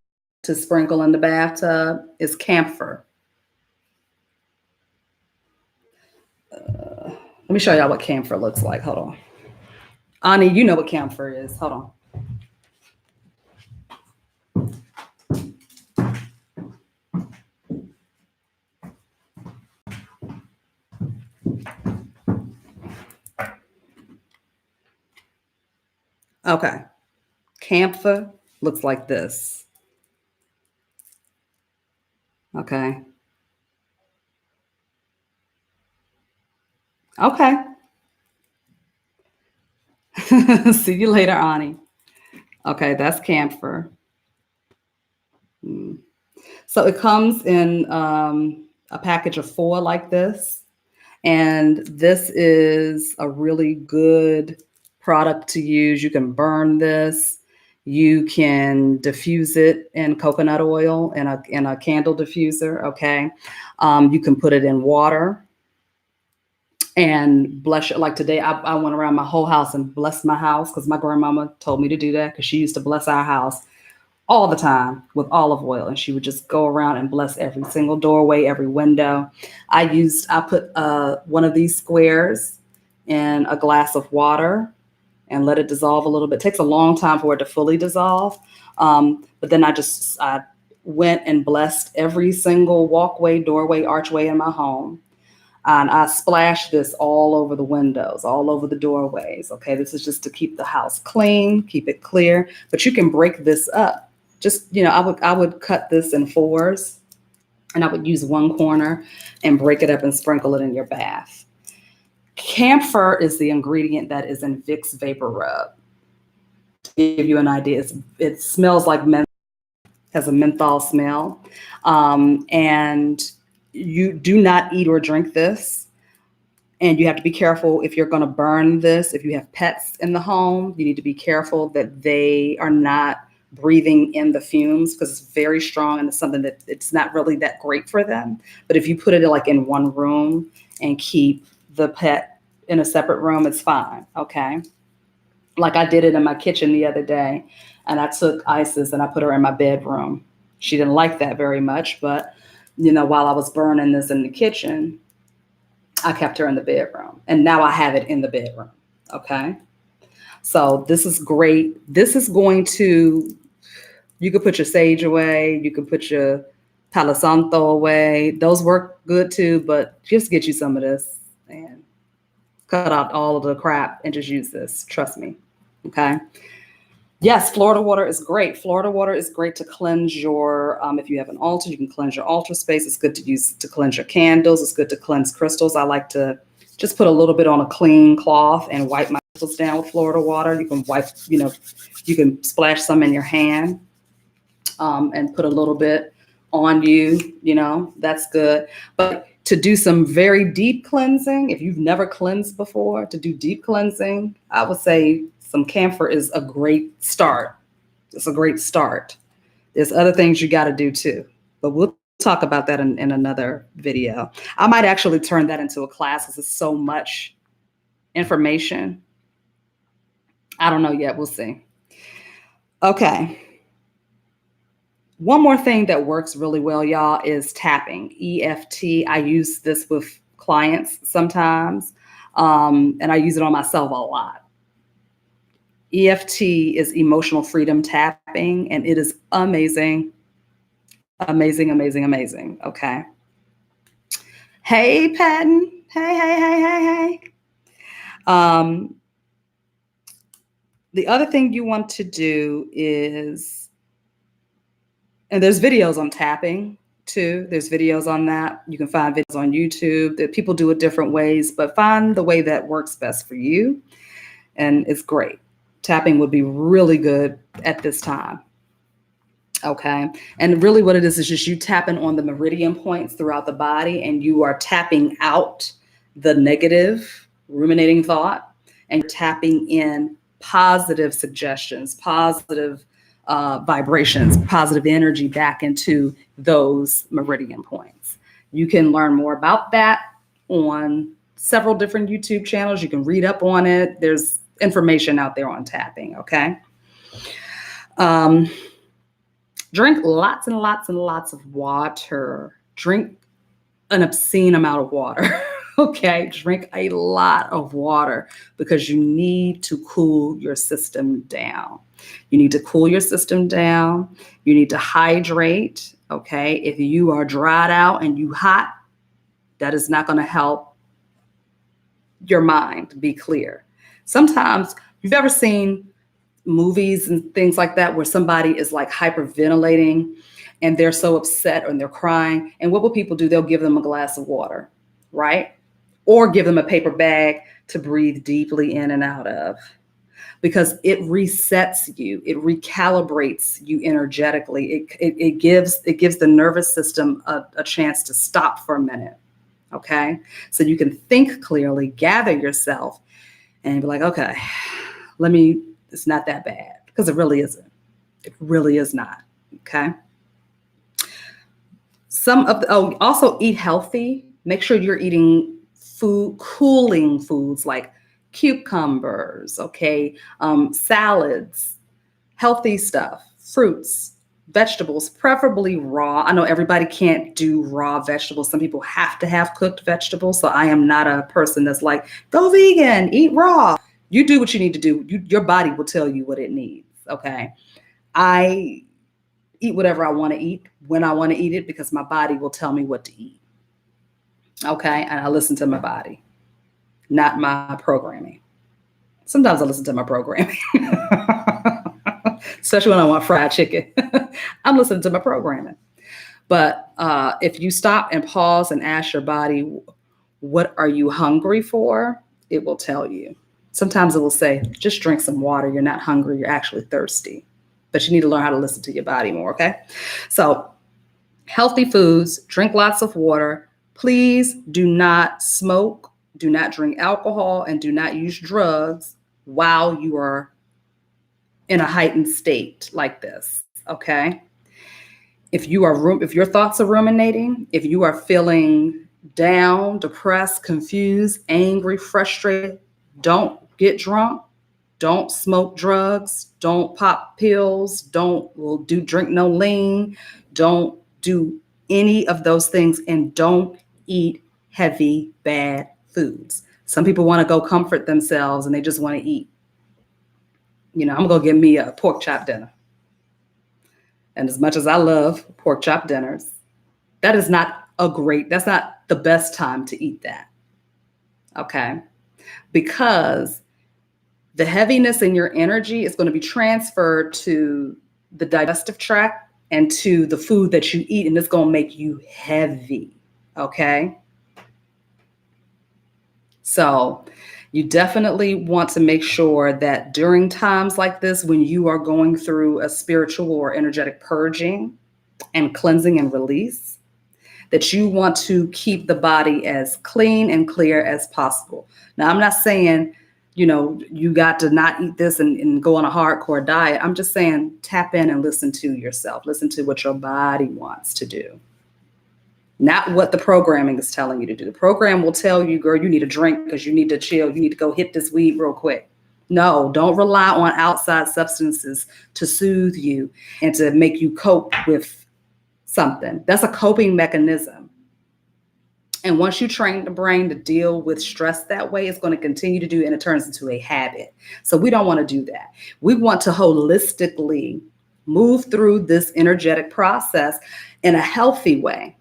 to sprinkle in the bathtub is camphor. Let me show y'all what camphor looks like. Hold on. Ani, you know what camphor is. Hold on. Okay. Camphor looks like this. Okay. Okay. See you later, Ani. Okay, that's camphor. So it comes in a package of 4 like this. And this is a really good product to use. You can burn this. You can diffuse it in coconut oil in a candle diffuser, okay? You can put it in water and bless it. Like today, I went around my whole house and blessed my house because my grandmama told me to do that because she used to bless our house all the time with olive oil, and she would just go around and bless every single doorway, every window. I put one of these squares in a glass of water and let it dissolve a little bit. It takes a long time for it to fully dissolve. But then I went and blessed every single walkway, doorway, archway in my home. And I splashed this all over the windows, all over the doorways. Okay, this is just to keep the house clean, keep it clear. But you can break this up. Just, I would cut this in 4s, and I would use one corner and break it up and sprinkle it in your bath. Camphor is the ingredient that is in Vicks Vapor Rub. To give you an idea, it smells like menthol, has a menthol smell. And you do not eat or drink this. And you have to be careful if you're going to burn this. If you have pets in the home, you need to be careful that they are not breathing in the fumes because it's very strong and it's something that it's not really that great for them. But if you put it in one room and keep the pet in a separate room, it's fine. Okay. Like I did it in my kitchen the other day, and I took Isis and I put her in my bedroom. She didn't like that very much, but while I was burning this in the kitchen, I kept her in the bedroom, and now I have it in the bedroom. Okay. So this is great. This is you could put your sage away. You could put your Palo Santo away. Those work good too, but just get you some of this and cut out all of the crap and just use this. Trust me. Okay. Yes, Florida water is great. Florida water is great to cleanse your, if you have an altar, you can cleanse your altar space. It's good to use to cleanse your candles. It's good to cleanse crystals. I like to just put a little bit on a clean cloth and wipe my crystals down with Florida water. You can wipe, you can splash some in your hand and put a little bit on you, that's good. But to do some very deep cleansing, if you've never cleansed before, to do deep cleansing, I would say some camphor is a great start. It's a great start. There's other things you got to do too, but we'll talk about that in another video. I might actually turn that into a class because it's so much information. I don't know yet. We'll see. Okay. One more thing that works really well, y'all, is tapping, EFT. I use this with clients sometimes, and I use it on myself a lot. EFT is emotional freedom tapping, and it is amazing, amazing, amazing, amazing. Okay. Hey, Patton. Hey. The other thing you want to do is, and there's videos on tapping too. There's videos on that. You can find videos on YouTube that people do it different ways, but find the way that works best for you. And it's great. Tapping would be really good at this time. Okay. And really what it is just you tapping on the meridian points throughout the body, and you are tapping out the negative ruminating thought and tapping in positive suggestions, positive vibrations, positive energy back into those meridian points. You can learn more about that on several different YouTube channels. You can read up on it. There's information out there on tapping. Okay. Drink lots and lots and lots of water. Drink an obscene amount of water. Okay, drink a lot of water because you need to cool your system down. You need to cool your system down. You need to hydrate. Okay, if you are dried out and you hot, that is not going to help your mind be clear. Sometimes you've ever seen movies and things like that where somebody is like hyperventilating and they're so upset and they're crying. And what will people do? They'll give them a glass of water, right? Or give them a paper bag to breathe deeply in and out of, because it resets you, it recalibrates you energetically. It gives the nervous system a chance to stop for a minute. Okay, so you can think clearly, gather yourself, and be like, okay, it's not that bad, because it really isn't. It really is not. Okay. Also eat healthy. Make sure you're eating cooling foods like cucumbers, okay, salads, healthy stuff, fruits, vegetables, preferably raw. I know everybody can't do raw vegetables. Some people have to have cooked vegetables. So I am not a person that's like, go vegan, eat raw. You do what you need to do. Your body will tell you what it needs, okay? I eat whatever I want to eat when I want to eat it because my body will tell me what to eat. Okay, and I listen to my body, not my programming. Sometimes I listen to my programming, especially when I want fried chicken. I'm listening to my programming. But if you stop and pause and ask your body, what are you hungry for? It will tell you. Sometimes it will say, just drink some water. You're not hungry. You're actually thirsty. But you need to learn how to listen to your body more, okay? So healthy foods, drink lots of water. Please do not smoke, do not drink alcohol, and do not use drugs while you are in a heightened state like this, okay? If your thoughts are ruminating, if you are feeling down, depressed, confused, angry, frustrated, don't get drunk, don't smoke drugs, don't pop pills, don't drink no lean, don't do any of those things, and don't eat heavy, bad foods. Some people want to go comfort themselves and they just want to eat. I'm going to give me a pork chop dinner. And as much as I love pork chop dinners, that's not the best time to eat that. Okay? Because the heaviness in your energy is going to be transferred to the digestive tract and to the food that you eat, and it's going to make you heavy. Okay? So you definitely want to make sure that during times like this, when you are going through a spiritual or energetic purging and cleansing and release, that you want to keep the body as clean and clear as possible. Now, I'm not saying, you got to not eat this and go on a hardcore diet. I'm just saying tap in and listen to yourself. Listen to what your body wants to do. Not what the programming is telling you to do. The program will tell you, girl, you need a drink because you need to chill. You need to go hit this weed real quick. No, don't rely on outside substances to soothe you and to make you cope with something. That's a coping mechanism. And once you train the brain to deal with stress that way, it's going to continue to do, and it turns into a habit. So we don't want to do that. We want to holistically move through this energetic process in a healthy way,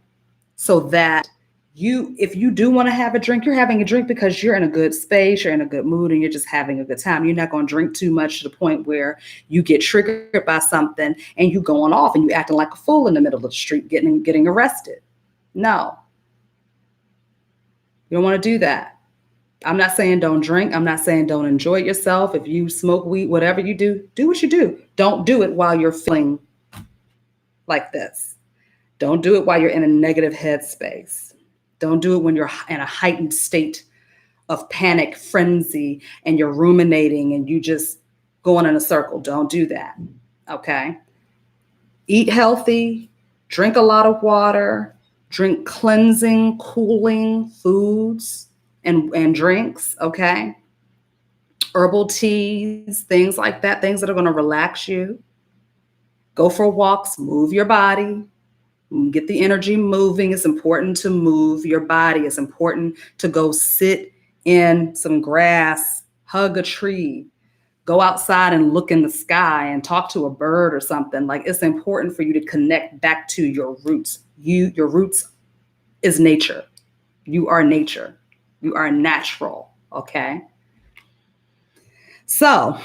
so that if you do want to have a drink, you're having a drink because you're in a good space, you're in a good mood, and you're just having a good time. You're not going to drink too much to the point where you get triggered by something and you going off and you acting like a fool in the middle of the street, getting arrested. No. You don't want to do that. I'm not saying don't drink. I'm not saying don't enjoy yourself. If you smoke weed, whatever you do what you do. Don't do it while you're feeling like this. Don't do it while you're in a negative headspace. Don't do it when you're in a heightened state of panic, frenzy, and you're ruminating and you just going in a circle. Don't do that. Okay? Eat healthy, drink a lot of water, drink cleansing, cooling foods and drinks, okay? Herbal teas, things like that, things that are going to relax you. Go for walks, move your body, get the energy moving. It's important to move your body. It's important to go sit in some grass, hug a tree, go outside and look in the sky and talk to a bird or something. Like, it's important for you to connect back to your roots. Your roots is nature. You are nature. You are natural. Okay. So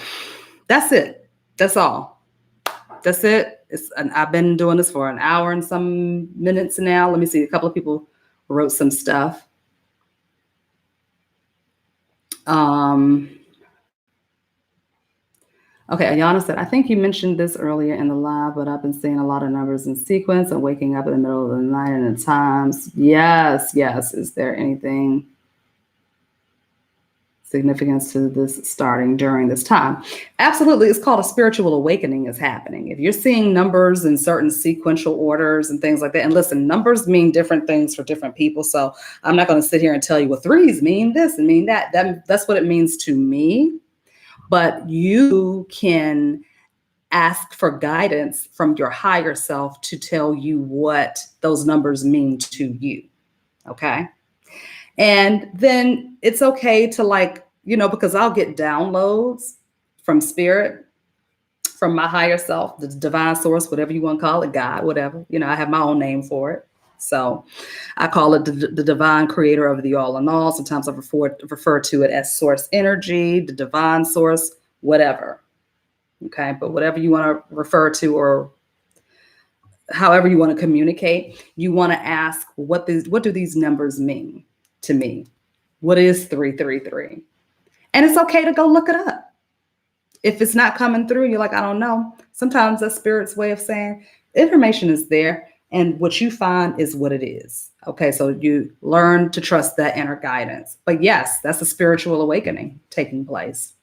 that's it. That's all. That's it. I've been doing this for an hour and some minutes now. Let me see. A couple of people wrote some stuff. Okay, Ayana said, I think you mentioned this earlier in the live, but I've been seeing a lot of numbers in sequence and waking up in the middle of the night and at times. Yes. Is there anything significance to this starting during this time? Absolutely. It's called a spiritual awakening is happening. If you're seeing numbers in certain sequential orders and things like that, and listen, numbers mean different things for different people. So I'm not going to sit here and tell you, well, threes mean this and mean that. That's what it means to me. But you can ask for guidance from your higher self to tell you what those numbers mean to you. Okay. And then it's okay to because I'll get downloads from spirit, from my higher self, the divine source, whatever you want to call it, God, whatever. I have my own name for it. So I call it the divine creator of the all in all. Sometimes I refer to it as source energy, the divine source, whatever. Okay. But whatever you want to refer to or however you want to communicate, you want to ask, what do these numbers mean to me? What is 333? And it's okay to go look it up. If it's not coming through, you're like, I don't know. Sometimes that's spirit's way of saying information is there. And what you find is what it is. Okay, so you learn to trust that inner guidance. But yes, that's a spiritual awakening taking place.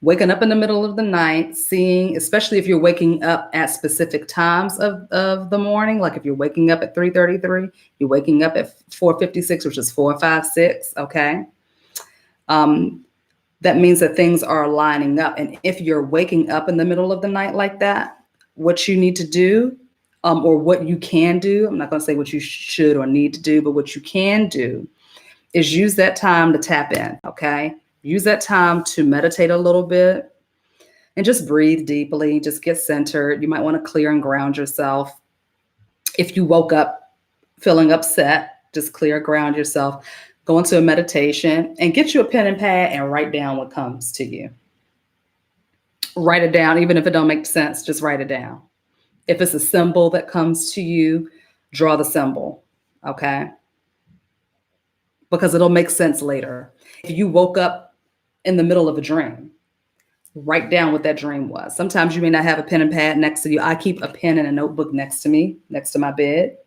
Waking up in the middle of the night, seeing, especially if you're waking up at specific times of the morning, like if you're waking up at 3:33, you're waking up at 4:56, which is 4:56, okay? That means that things are lining up. And if you're waking up in the middle of the night like that, what you need to do, or what you can do, I'm not going to say what you should or need to do, but what you can do is use that time to tap in, okay? Use that time to meditate a little bit and just breathe deeply, just get centered. You might want to clear and ground yourself. If you woke up feeling upset, just clear, ground yourself, go into a meditation and get you a pen and pad and write down what comes to you. Write it down, even if it don't make sense, just write it down. If it's a symbol that comes to you, draw the symbol, okay? Because it'll make sense later. If you woke up in the middle of a dream, write down what that dream was. Sometimes you may not have a pen and pad next to you. I keep a pen and a notebook next to me, next to my bed.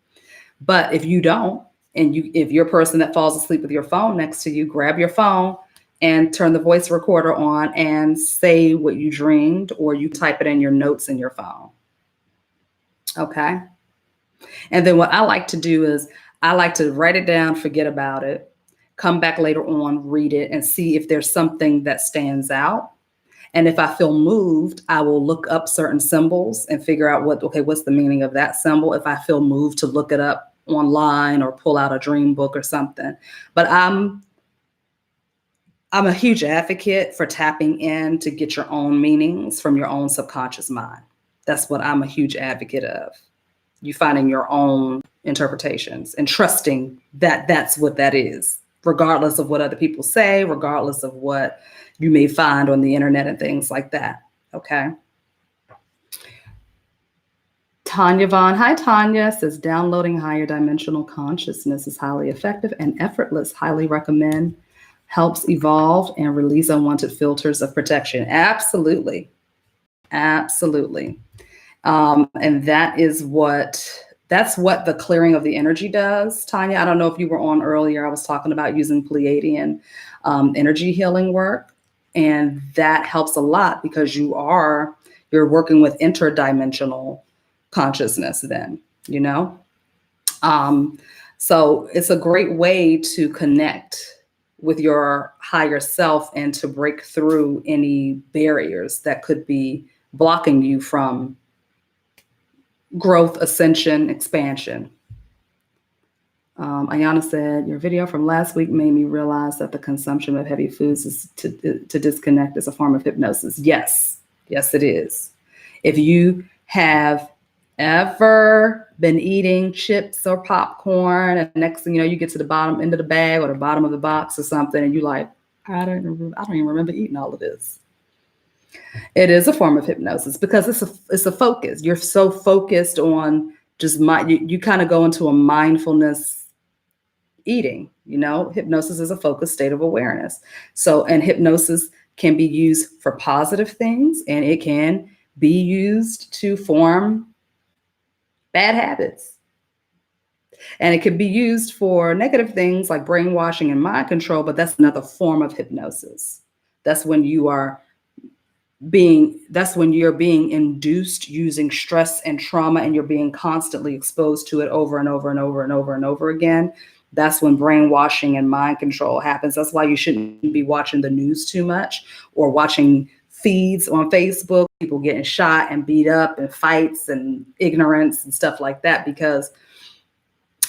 But if you don't, and if you're a person that falls asleep with your phone next to you, grab your phone and turn the voice recorder on and say what you dreamed, or you type it in your notes in your phone. Okay. And then what I like to do is I like to write it down, forget about it, come back later on, read it, and see if there's something that stands out. And if I feel moved, I will look up certain symbols and figure out what's the meaning of that symbol. If I feel moved to look it up online or pull out a dream book or something. But I'm a huge advocate for tapping in to get your own meanings from your own subconscious mind. That's what I'm a huge advocate of. You finding your own interpretations and trusting that that's what that is, regardless of what other people say, regardless of what you may find on the internet and things like that. Okay. Tanya Vaughn, hi Tanya, says downloading higher dimensional consciousness is highly effective and effortless. Highly recommend. Helps evolve and release unwanted filters of protection. Absolutely. Absolutely. And that's what the clearing of the energy does. Tanya, I don't know if you were on earlier. I was talking about using Pleiadian energy healing work. And that helps a lot because you're working with interdimensional consciousness then, so it's a great way to connect with your higher self and to break through any barriers that could be blocking you from growth, ascension, expansion. Ayana said, your video from last week made me realize that the consumption of heavy foods is to disconnect is a form of hypnosis. Yes, yes, it is. If you have ever been eating chips or popcorn, and next thing you know, you get to the bottom end of the bag or the bottom of the box or something, and you're like, I don't even remember eating all of this. It is a form of hypnosis because it's a focus. You're so focused on just you kind of go into a mindfulness eating. Hypnosis is a focused state of awareness. And hypnosis can be used for positive things, and it can be used to form bad habits. And it can be used for negative things like brainwashing and mind control, but that's another form of hypnosis. That's when you're being induced using stress and trauma, and you're being constantly exposed to it over and over and over and over and over again. That's when brainwashing and mind control happens. That's why you shouldn't be watching the news too much or watching feeds on Facebook, people getting shot and beat up and fights and ignorance and stuff like that, because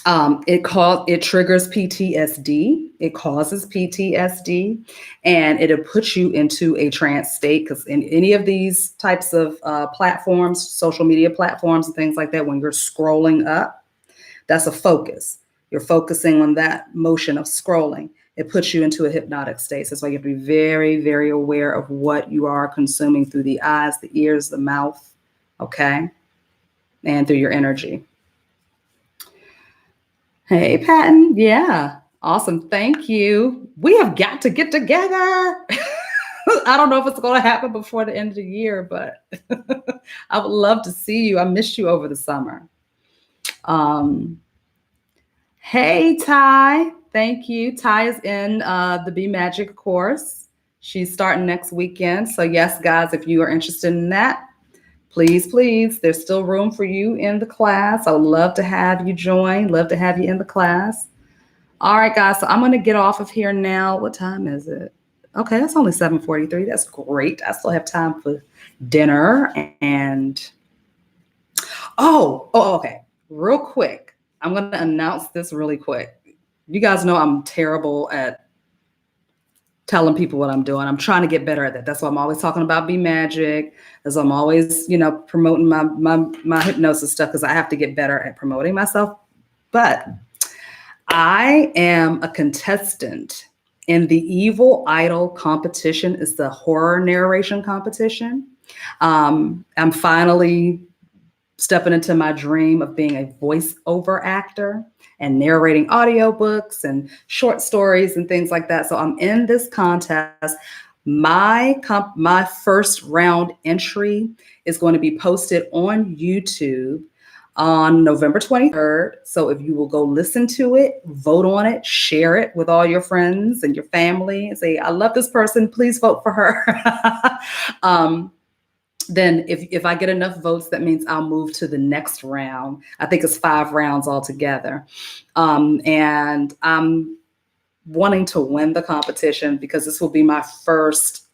it triggers PTSD. It causes PTSD, and it'll put you into a trance state, because in any of these types of platforms, social media platforms and things like that, when you're scrolling up, that's a focus. You're focusing on that motion of scrolling. It puts you into a hypnotic state. So that's why you have to be very, very aware of what you are consuming through the eyes, the ears, the mouth, okay? And through your energy. Hey, Patton. Yeah. Awesome. Thank you. We have got to get together. I don't know if it's going to happen before the end of the year, but I would love to see you. I missed you over the summer. Hey, Ty. Thank you. Ty is in the Be Magic course. She's starting next weekend. So yes, guys, if you are interested in that, please, there's still room for you in the class. I would love to have you join, love to have you in the class. All right, guys, so I'm going to get off of here now. What time is it? Okay, that's only 7:43. That's great. I still have time for dinner. And okay, real quick. I'm going to announce this really quick. You guys know I'm terrible at telling people what I'm doing. I'm trying to get better at that. That's why I'm always talking about Be Magic, as I'm always, promoting my hypnosis stuff, because I have to get better at promoting myself. But I am a contestant in the Evil Idol competition. It's the horror narration competition. I'm finally stepping into my dream of being a voiceover actor and narrating audiobooks and short stories and things like that. So I'm in this contest. My first round entry is going to be posted on YouTube on November 23rd. So if you will go listen to it, vote on it, share it with all your friends and your family, and say, I love this person, please vote for her. Then if I get enough votes, that means I'll move to the next round. I think it's 5 rounds altogether. And I'm wanting to win the competition, because this will be my first,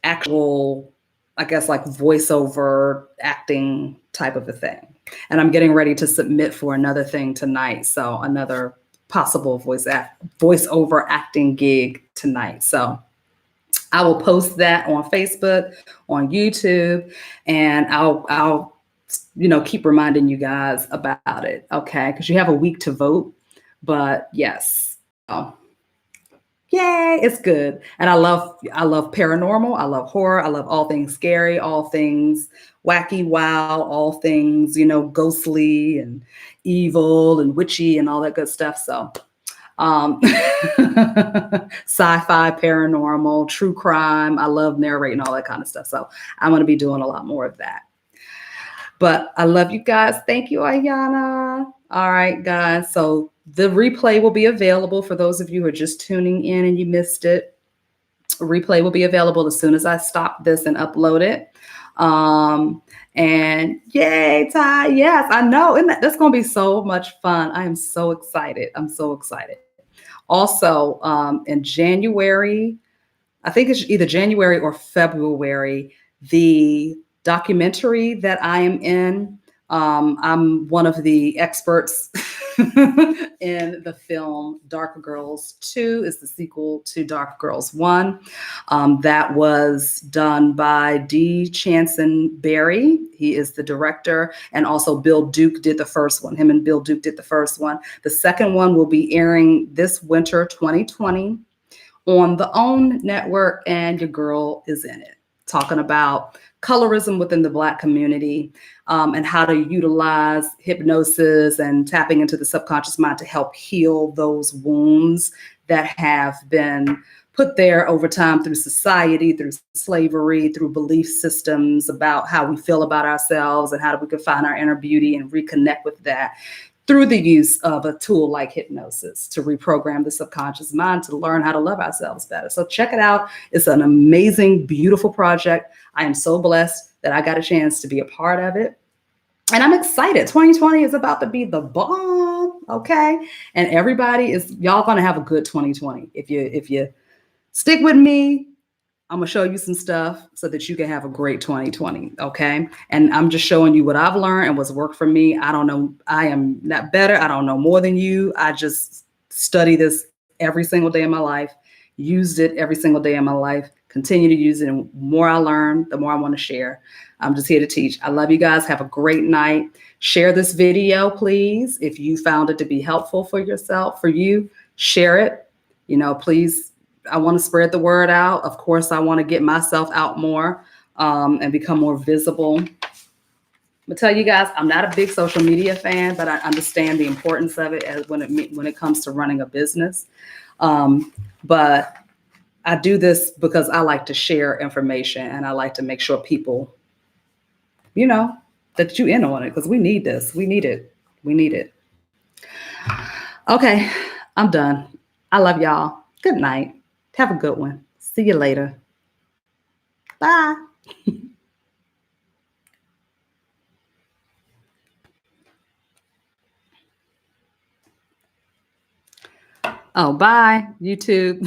actual, I guess, like voiceover acting type of a thing. And I'm getting ready to submit for another thing tonight. So another possible voiceover acting gig tonight. So I will post that on Facebook, on YouTube, and I'll keep reminding you guys about it, okay? Because you have a week to vote, but yes, yay, it's good. And I love paranormal, I love horror, I love all things scary, all things wacky, wow, all things ghostly and evil and witchy and all that good stuff. So. Sci-fi, paranormal, true crime. I love narrating all that kind of stuff. So I'm going to be doing a lot more of that. But I love you guys. Thank you, Ayana. All right, guys. So the replay will be available for those of you who are just tuning in and you missed it. A replay will be available as soon as I stop this and upload it. And yay, Ty. Yes, I know. And that's going to be so much fun. I am so excited. I'm so excited. Also, in January, I think it's either January or February, the documentary that I am in. I'm one of the experts in the film Dark Girls 2 is the sequel to Dark Girls 1. That was done by D. Chanson Berry. He is the director, and also Bill Duke did the first one. Him and Bill Duke did the first one. The second one will be airing this winter 2020 on the OWN network, and your girl is in it, talking about colorism within the Black community, and how to utilize hypnosis and tapping into the subconscious mind to help heal those wounds that have been put there over time through society, through slavery, through belief systems about how we feel about ourselves and how we can find our inner beauty and reconnect with that through the use of a tool like hypnosis to reprogram the subconscious mind to learn how to love ourselves better. So check it out. It's an amazing, beautiful project. I am so blessed that I got a chance to be a part of it. And I'm excited. 2020 is about to be the bomb, okay? And everybody is, y'all gonna have a good 2020. If you stick with me, I'm gonna show you some stuff so that you can have a great 2020, okay? And I'm just showing you what I've learned and what's worked for me. I don't know, I am not better. I don't know more than you. I just study this every single day of my life, used it every single day of my life, continue to use it. And the more I learn, the more I wanna share. I'm just here to teach. I love you guys. Have a great night. Share this video, please. If you found it to be helpful for yourself, for you, share it. You know, please, I want to spread the word out. Of course, I want to get myself out more and become more visible. I'm gonna tell you guys, I'm not a big social media fan, but I understand the importance of it as when it comes to running a business. But I do this because I like to share information and I like to make sure people, you know, that you in on it, because we need this. We need it. We need it. Okay, I'm done. I love y'all. Good night. Have a good one. See you later. Bye. Oh, bye, YouTube.